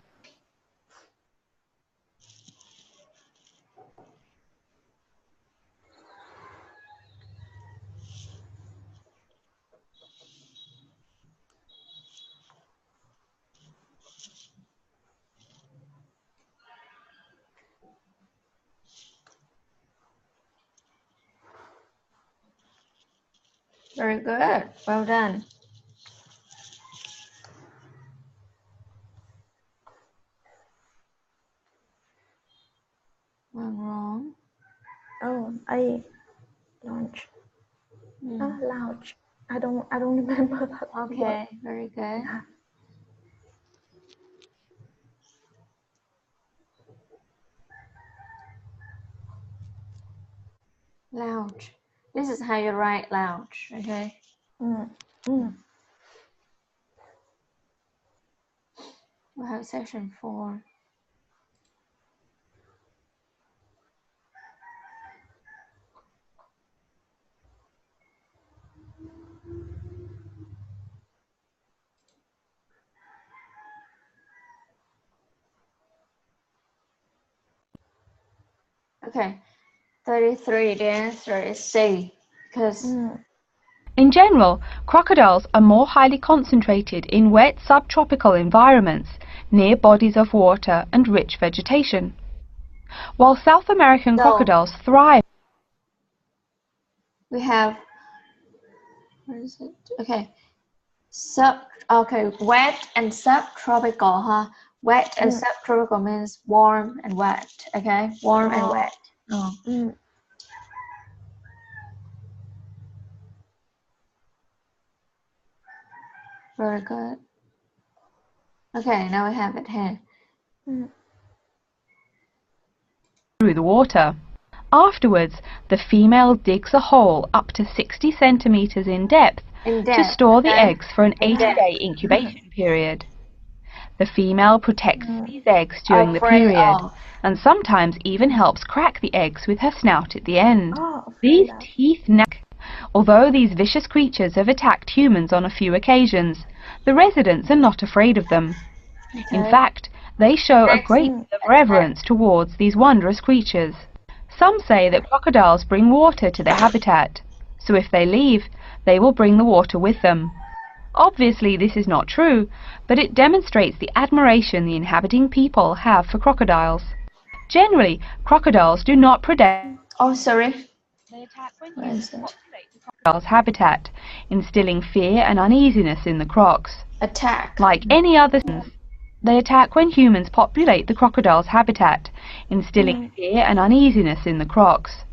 Very good. Well done. One wrong. Oh, I launch. Lounge. I don't remember that. Okay, very good. Yeah. Lounge. This is how you write lounge, okay? We have section 4. Okay, 33, the answer is C, because In general, crocodiles are more highly concentrated in wet subtropical environments near bodies of water and rich vegetation, while South American crocodiles thrive. We have, where is it? Okay, wet and subtropical, huh? Wet and subtropical means warm and wet, okay? Warm and wet. Very good. Okay, now we have it here. Through the water. Afterwards, the female digs a hole up to 60 centimeters in depth to store the eggs for an 80-day incubation period. The female protects these eggs during the period and sometimes even helps crack the eggs with her snout at the end. These teeth Although these vicious creatures have attacked humans on a few occasions, the residents are not afraid of them. In fact, they show a great deal of reverence towards these wondrous creatures. Some say that crocodiles bring water to their habitat, so if they leave, they will bring the water with them. Obviously, this is not true, but it demonstrates the admiration the inhabiting people have for crocodiles. Generally, crocodiles do not predate. Oh, sorry. They attack when humans populate the crocodile's habitat, instilling fear and uneasiness in the crocs. Attack. Like any other they attack when humans populate the crocodile's habitat, instilling fear and uneasiness in the crocs.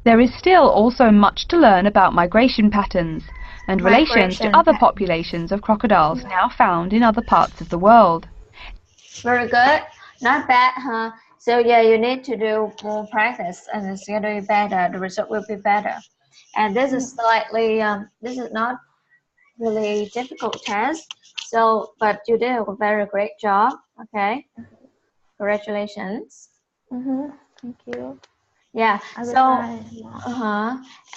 There is still also much to learn about migration patterns and relations to other populations of crocodiles now found in other parts of the world. Very good. Not bad, huh? So yeah, you need to do more practice and it's going to be better. The result will be better. And this is slightly, this is not really difficult test. So, but you did a very great job. Okay. Congratulations. Thank you. Yeah. So,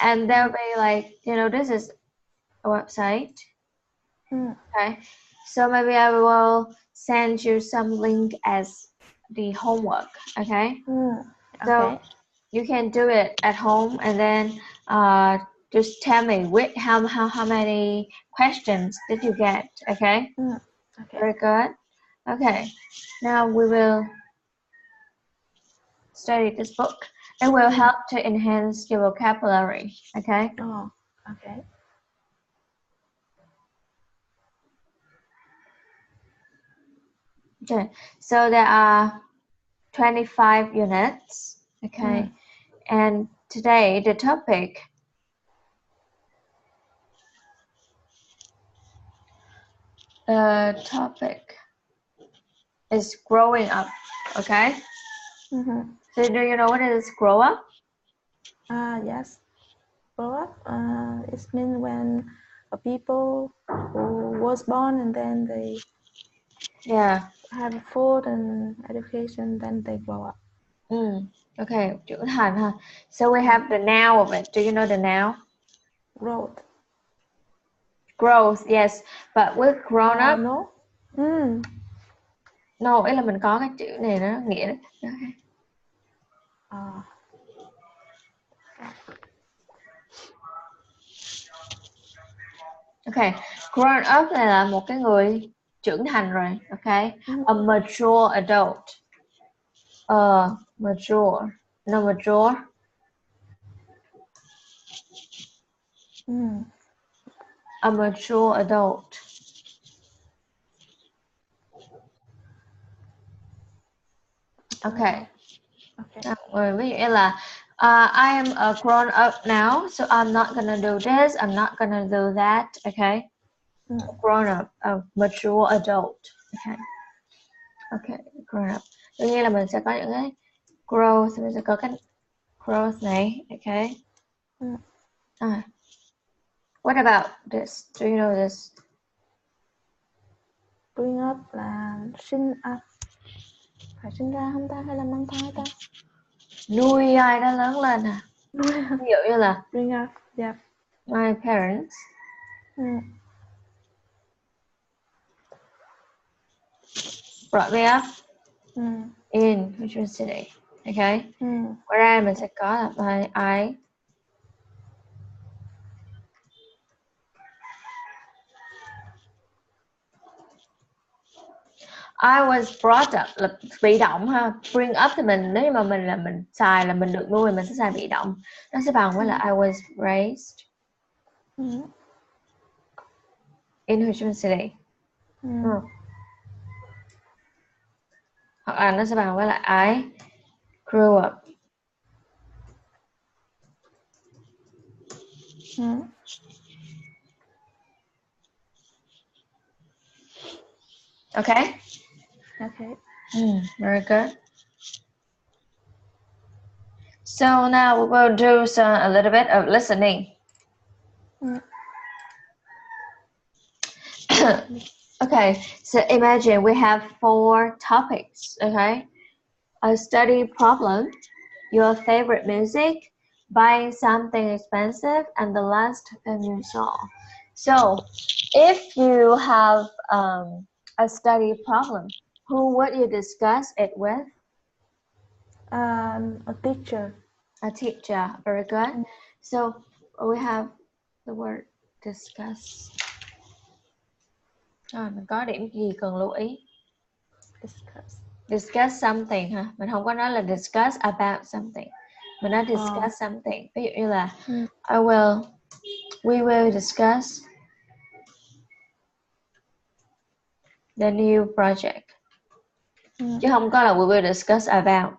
and there'll be like, you know, this is a website. Okay. So maybe I will send you some link as the homework. Okay. So you can do it at home and then just tell me how many questions did you get. Okay. Very good. Okay. Now we will study this book. It will help to enhance your vocabulary. Okay. Okay. Okay, so there are 25 units, okay, and today the topic is growing up, okay? So do you know what is grow up? Yes. Grow up, it means when people who was born and then they have food and education, then they grow up. Okay, trưởng thành ha. So we have the noun of it. Do you know the noun? Growth. Growth, yes. But with grown up. No. No, ý là mình có cái chữ này nó nghĩa đấy. Okay, grown up này là một cái người trưởng thành rồi, okay? A mature adult. Mature. No, mature. A mature adult. Okay. Ví dụ như là I am a grown up now, so I'm not gonna do this, I'm not gonna do that, okay? Grown up, a mature adult, okay? Okay, grown up. Đương nhiên là mình sẽ có những cái growth, mình sẽ có cái growth này, okay? What about this? Do you know this? Growing up là phải sinh ra không ta hay là mang thai ta? Nuôi ai đó lớn lên à? Ví dụ như là Bring up, yeah. My parents brought me up in Huy City. Okay. Ngoài ra mình sẽ có là I was brought up là bị động ha. Bring up thì mình, nếu như mà mình xài là mình được nuôi, mình sẽ xài bị động. Nó sẽ bằng với là I was raised in Huy City. Hoặc là nó sẽ bằng với là I grew up. Okay? Okay. Very good. So now we will do a little bit of listening. Okay, so imagine we have 4 topics, okay? A study problem, your favorite music, buying something expensive, and the last film you saw. So, if you have a study problem, who would you discuss it with? A teacher. A teacher, very good. So, we have the word discuss. Mình có điểm gì cần lưu ý? Discuss something ha. Mình không có nói là discuss about something. Mình nói discuss something. Ví dụ như là we will discuss the new project. Chứ không có là we will discuss about.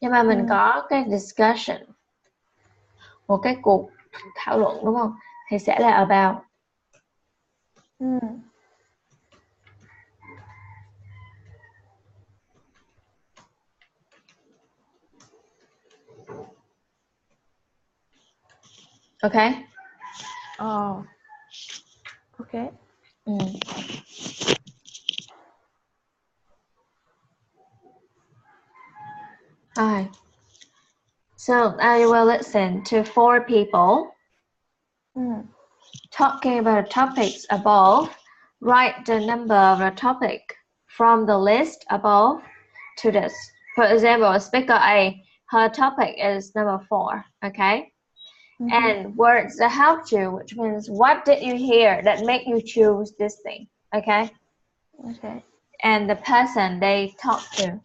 Nhưng mà mình có cái discussion, một cái cuộc thảo luận đúng không? Thì sẽ là about. Okay? Okay. Alright. So now you will listen to 4 people talking about topics above. Write the number of the topic from the list above to this. For example, speaker A, her topic is number 4, okay? And words that helped you, which means what did you hear that made you choose this thing, okay? Okay. And the person they talked to.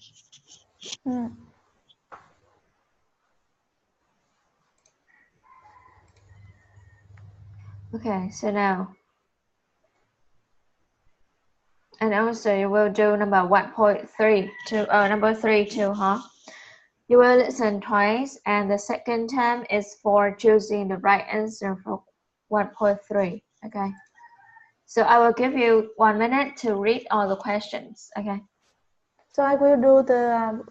Okay, so now, and also you will do number 1.3 to number 3 too, huh? You will listen twice, and the second time is for choosing the right answer for 1.3. Okay. So I will give you 1 minute to read all the questions. Okay. So I will do the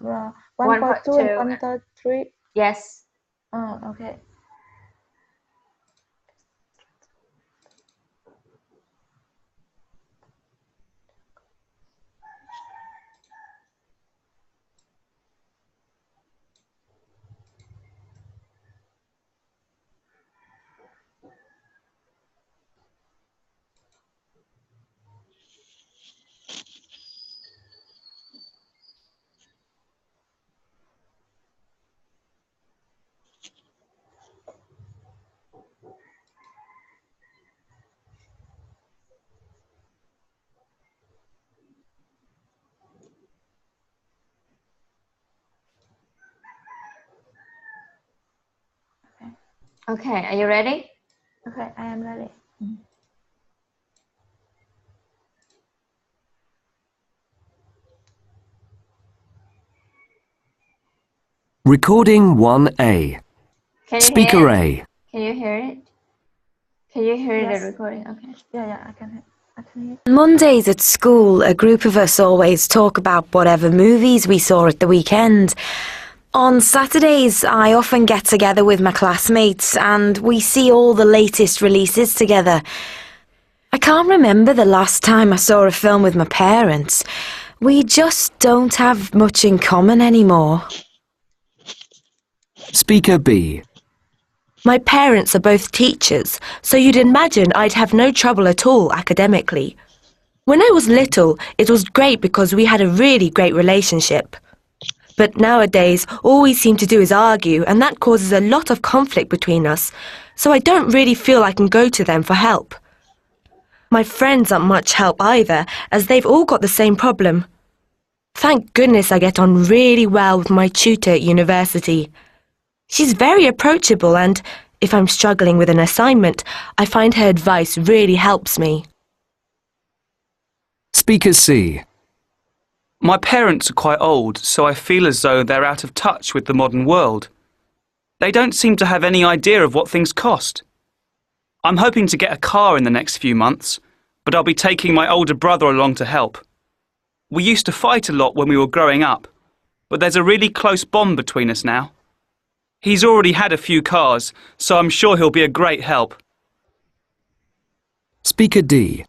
1.2 and 1.3. Yes. Okay. Okay, are you ready? Okay, I am ready. Recording 1A. Speaker A. Can you hear it? Can you hear Yes. the recording? Okay. Yeah, I can hear. On Mondays at school, a group of us always talk about whatever movies we saw at the weekend. On Saturdays, I often get together with my classmates and we see all the latest releases together. I can't remember the last time I saw a film with my parents. We just don't have much in common anymore. Speaker B. My parents are both teachers, so you'd imagine I'd have no trouble at all academically. When I was little, it was great because we had a really great relationship. But nowadays, all we seem to do is argue, and that causes a lot of conflict between us, so I don't really feel I can go to them for help. My friends aren't much help either, as they've all got the same problem. Thank goodness I get on really well with my tutor at university. She's very approachable and, if I'm struggling with an assignment, I find her advice really helps me. Speaker C. My parents are quite old, so I feel as though they're out of touch with the modern world. They don't seem to have any idea of what things cost. I'm hoping to get a car in the next few months, but I'll be taking my older brother along to help. We used to fight a lot when we were growing up, but there's a really close bond between us now. He's already had a few cars, so I'm sure he'll be a great help. Speaker D.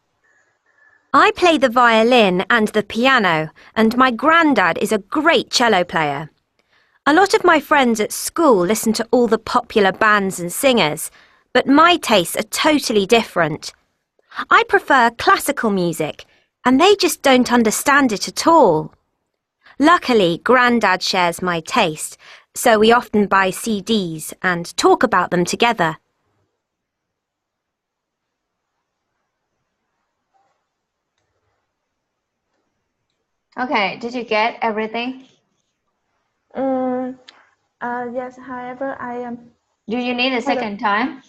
I play the violin and the piano, and my granddad is a great cello player. A lot of my friends at school listen to all the popular bands and singers, but my tastes are totally different. I prefer classical music, and they just don't understand it at all. Luckily, Grandad shares my taste, so we often buy CDs and talk about them together. Okay, did you get everything? Yes, however, I am... Do you need a second time?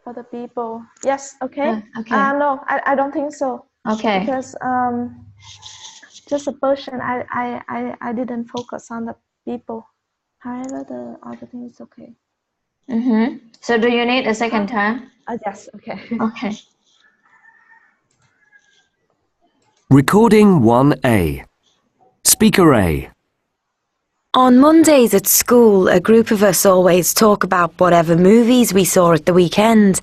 For the people. Yes, okay. Okay. No, I don't think so. Okay. Because just a portion, I didn't focus on the people. However, the other thing is okay. So do you need a second time? Yes, okay. Okay. Recording 1A. Speaker A. On Mondays at school, a group of us always talk about whatever movies we saw at the weekend.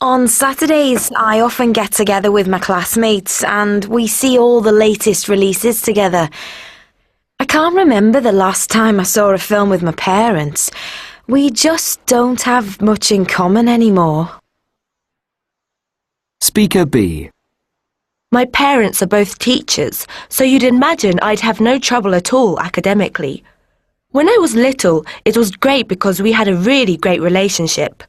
On Saturdays, I often get together with my classmates and we see all the latest releases together. I can't remember the last time I saw a film with my parents. We just don't have much in common anymore. Speaker B. My parents are both teachers, so you'd imagine I'd have no trouble at all academically. When I was little, it was great because we had a really great relationship.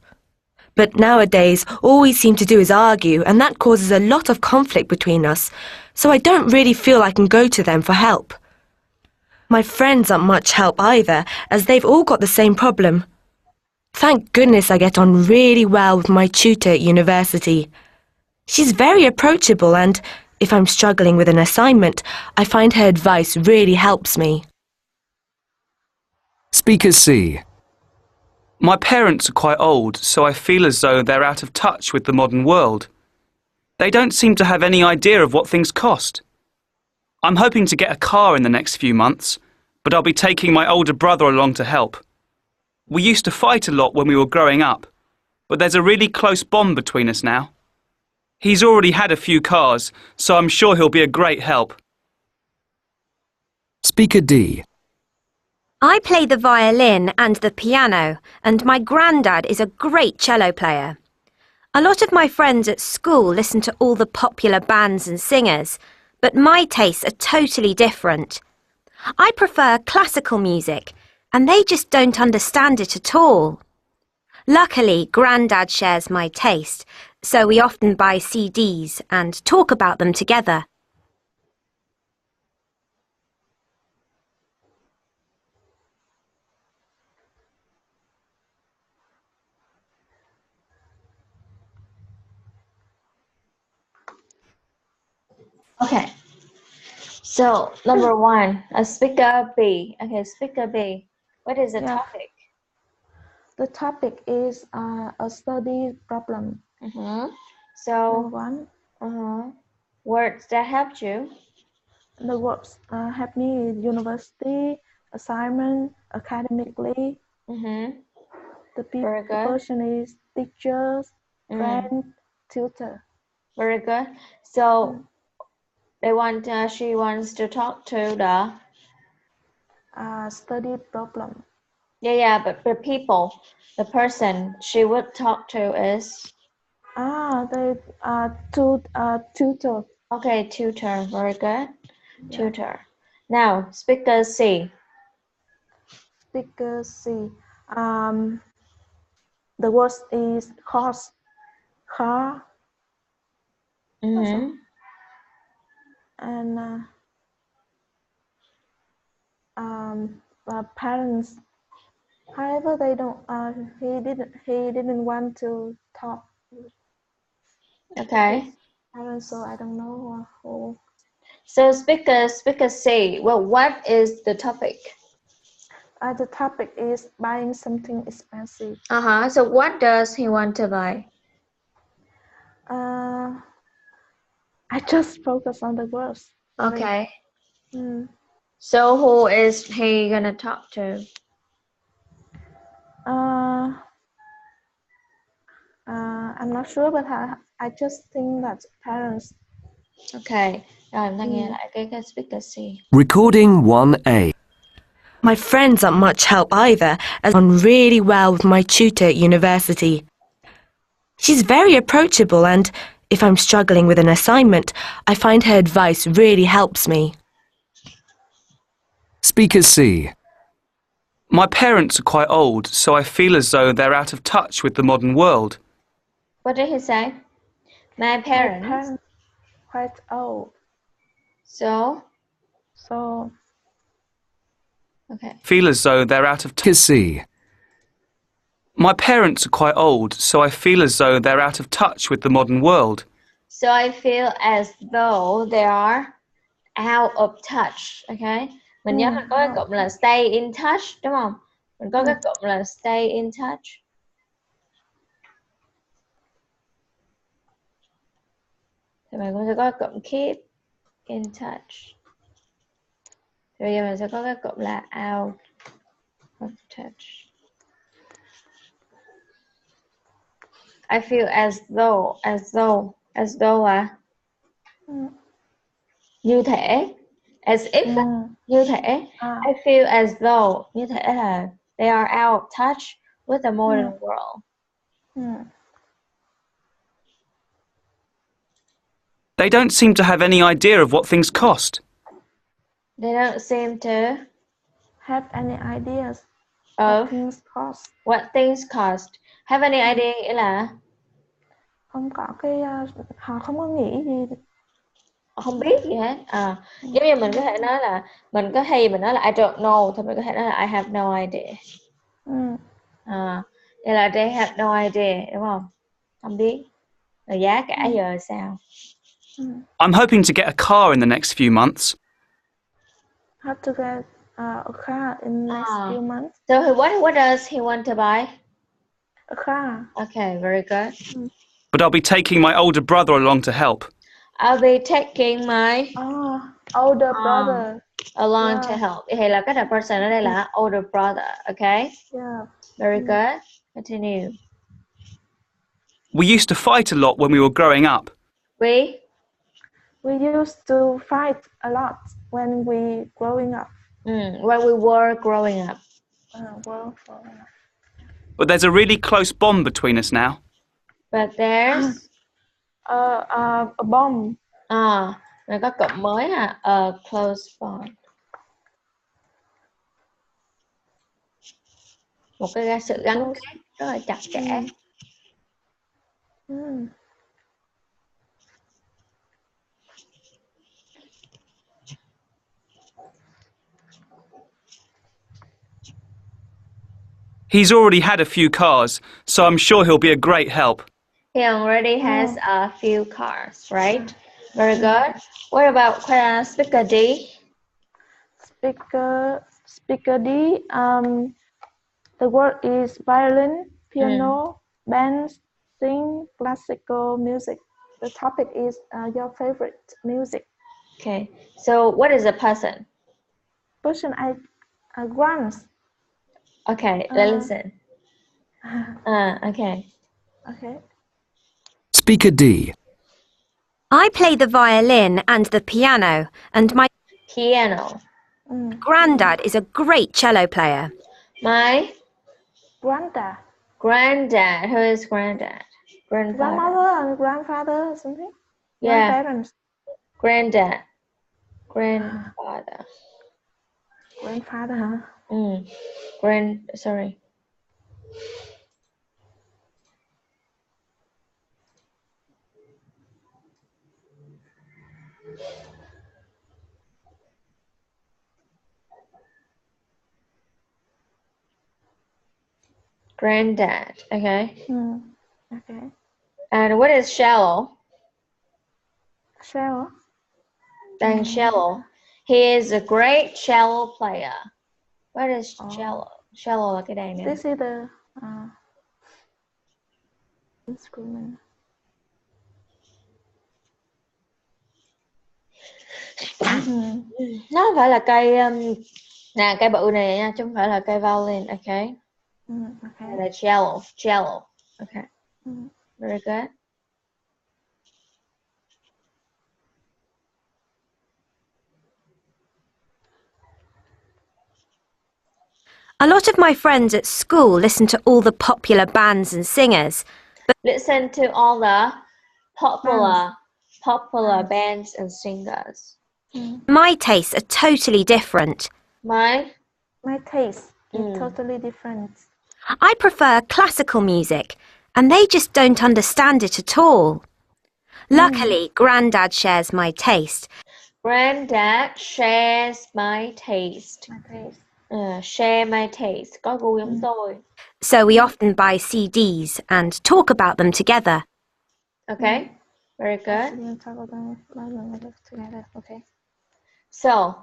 But nowadays, all we seem to do is argue, and that causes a lot of conflict between us, so I don't really feel I can go to them for help. My friends aren't much help either, as they've all got the same problem. Thank goodness I get on really well with my tutor at university. She's very approachable and, if I'm struggling with an assignment, I find her advice really helps me. Speaker C. My parents are quite old, so I feel as though they're out of touch with the modern world. They don't seem to have any idea of what things cost. I'm hoping to get a car in the next few months, but I'll be taking my older brother along to help. We used to fight a lot when we were growing up, but there's a really close bond between us now. He's already had a few cars, so I'm sure he'll be a great help. Speaker D. I play the violin and the piano, and my granddad is a great cello player. A lot of my friends at school listen to all the popular bands and singers, but my tastes are totally different. I prefer classical music, and they just don't understand it at all. Luckily, Grandad shares my taste, so we often buy CDs and talk about them together. Okay. So, number one, speaker B. Okay, speaker B. What is the topic? The topic is a study problem. So, number one. Words that helped you. The words help me is university, assignment, academically. The person is teachers, friend, tutor. Very good. So, She wants to talk to the study problem. Yeah, but the people, the person she would talk to is the tutor. Okay, tutor. Very good. Yeah. Tutor. Now, speaker C. Speaker C. The word is cost. Car. Mm-hmm. And parents. However, they don't. He didn't want to talk. Okay. Parents, so I don't know who. So speaker C. Well, what is the topic? The topic is buying something expensive. So what does he want to buy? I just focus on the words. Okay. So who is he gonna talk to? I'm not sure, but I just think that parents. Okay. Rồi em ta nghe lại cái speaker C. Recording 1A. My friends aren't much help either, as I've done really well with my tutor at university. She's very approachable, and if I'm struggling with an assignment, I find her advice really helps me. Speaker C. My parents are quite old, so I feel as though they're out of touch with the modern world. What did he say? My parents quite old. So? Okay. Feel as though they're out of touch. C. My parents are quite old, so I feel as though they're out of touch with the modern world. So I feel as though they are out of touch. Okay. Mình nhớ là có cái cụm là stay in touch, đúng không? Mình có cái cụm là stay in touch. Thì mình cũng sẽ có cụm keep in touch. Thì bây giờ mình sẽ có cái cụm là out of touch. I feel as though như thể, as if như thể. I feel as though như thể là they are out of touch with the modern world. They don't seem to have any idea of what things cost. They don't seem to have any ideas of what things cost. Have any idea nghĩa là không có họ không có nghĩ gì, không biết gì hết. Giống như mình có thể nói là mình nói là I don't know, thì mình có thể nói là I have no idea. Đây là they have no idea, đúng không? Không biết là giá cả giờ sao. I'm hoping to get a car in the next few months. Have to get a car in the next few months. So what does he want to buy? A car. Okay, very good. But I'll be taking my older brother along to help. I'll be taking my older brother along to help. Thì là cái person ở đây là older brother, okay? Yeah. Very good. Continue. We used to fight a lot when we were growing up. We used to fight a lot when we growing up. When we were growing up. But there's a really close bond between us now. But there's a bond. Mình có cụm mới ha, a close bond. Một cái sự gắn kết rất là chặt chẽ. He's already had a few cars, so I'm sure he'll be a great help. He already has a few cars, right? Very good. What about speaker D? Speaker D. The word is violin, piano, band, sing, classical music. The topic is your favorite music. Okay. So what is a person? Person grants. Okay, listen. Okay. Okay. Speaker D. I play the violin and the piano, and my piano. Granddad is a great cello player. My Granddad. Granddad. Who is granddad? Grandfather. Grandmother and grandfather or something? Yeah. Grandparents. Granddad. Grandfather. Grandfather hả? Sorry. Granddad. Okay. Okay. And what is shallow? Shallow. And shallow. He is a great cello player. What is cello? Cello là cái đàn nè. This is the instrument. Nó không phải là cây nè, cây bự này nha, chứ không phải là cây violin. Okay. Okay. Là cello. Okay. Very good. A lot of my friends at school listen to all the popular bands and singers. But listen to all the popular bands and singers. My tastes are totally different. My taste is totally different. I prefer classical music, and they just don't understand it at all. Luckily, Grandad shares my taste. Granddad shares my taste. Share my taste. Có gu giống tôi. So we often buy CDs and talk about them together. Okay, very good. Okay. So,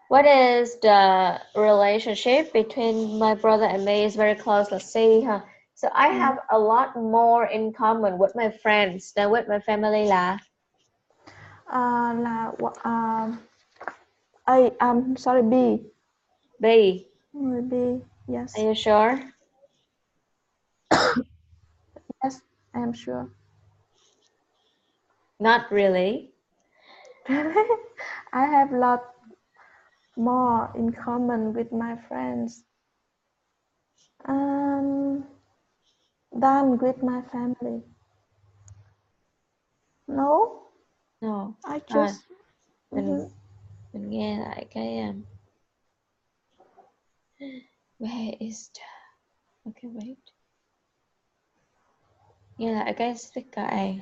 what is the relationship between my brother and me? Is very close. Let's see. So I have a lot more in common with my friends than with my family là. Sorry, B. B. B. Yes. Are you sure? Yes, I am sure. Not really. I have a lot more in common with my friends than with my family. No. No. I just Mình nghe lại cái where is the okay wait. Nghe lại cái sticker A.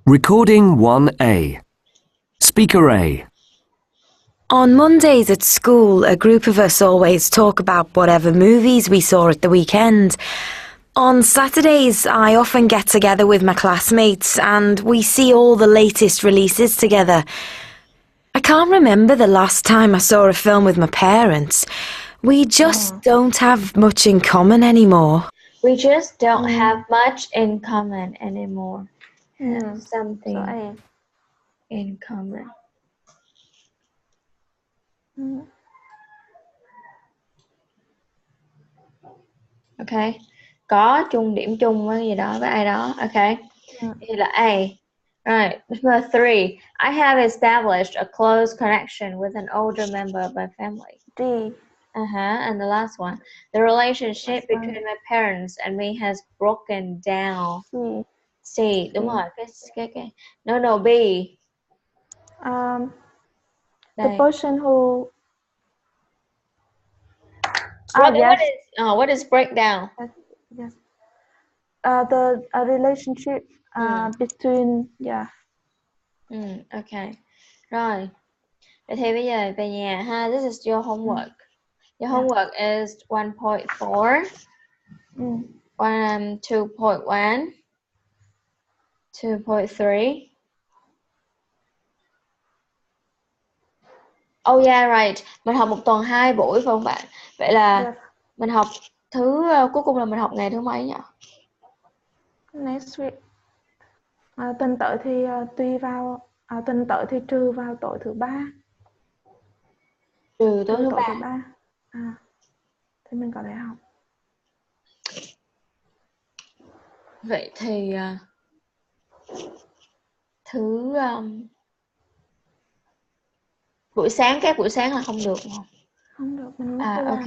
Recording 1A. Speaker A. On Mondays at school, a group of us always talk about whatever movies we saw at the weekend. On Saturdays, I often get together with my classmates and we see all the latest releases together. I can't remember the last time I saw a film with my parents. We just don't have much in common anymore. We just don't have much in common anymore. Have something in common. Okay. Có chung điểm chung với gì đó với ai đó. Okay. Thì là A. Right. Number 3. I have established a close connection with an older member of my family. D. And the last one. The relationship between my parents and me has broken down. C. Đúng rồi. Cái. No, B. The person who what is breakdown? Yes. The relationship between Okay. Rồi. Vậy thì bây giờ về nhà ha. This is your homework. Your homework is 1.4, 2.1, 2.3. Oh yeah, right. Mình học một tuần 2 buổi phải không bạn? Vậy là mình học cuối cùng là mình học ngày thứ mấy nhỉ? Next week. Tuần tới thì tuần tới thì trừ vào tối thứ 3. Trừ tối thứ 3. Thì mình có thể học. Vậy thì thứ buổi sáng, các buổi sáng là không được không? Không được, mình mất thời gian. Ok.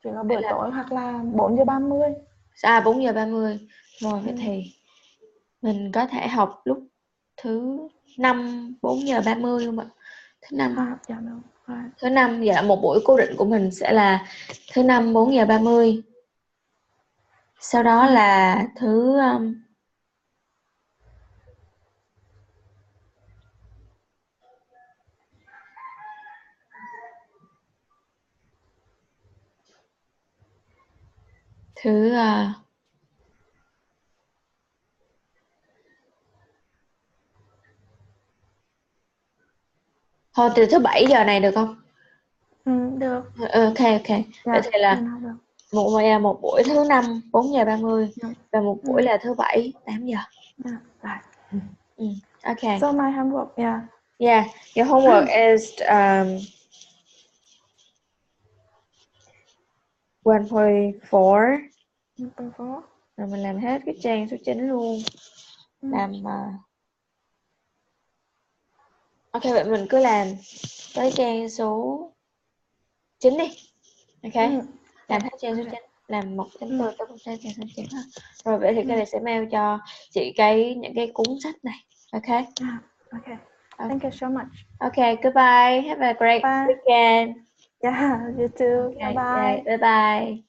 Chỉ là buổi tối hoặc là 4:30. 4:30. Rồi vậy thì mình có thể học lúc thứ 5 4:30 không ạ? Thứ 5. Dạ đúng. Thứ 5 dạ, một buổi cố định của mình sẽ là thứ 5 4:30. Sau đó là thứ thôi từ thứ 7 giờ này được không? Được. Ok. Vậy thì là một buổi thứ 5 4:30 và một buổi là thứ 7 8 giờ. Okay. So my homework, Yeah, your homework is 1.4. Rồi mình làm hết cái trang số 9 luôn. Ok, vậy mình cứ làm tới trang số 9 đi. Ok. Làm hết trang số 9, làm 1.4 tới 1 trang số 9 ha. Rồi vậy thì cái này sẽ mail cho chị những cái cuốn sách này. Ok. Okay. Thank you so much. Okay, goodbye. Have a great weekend. Yeah, you too. Okay, Bye bye. yeah, bye bye.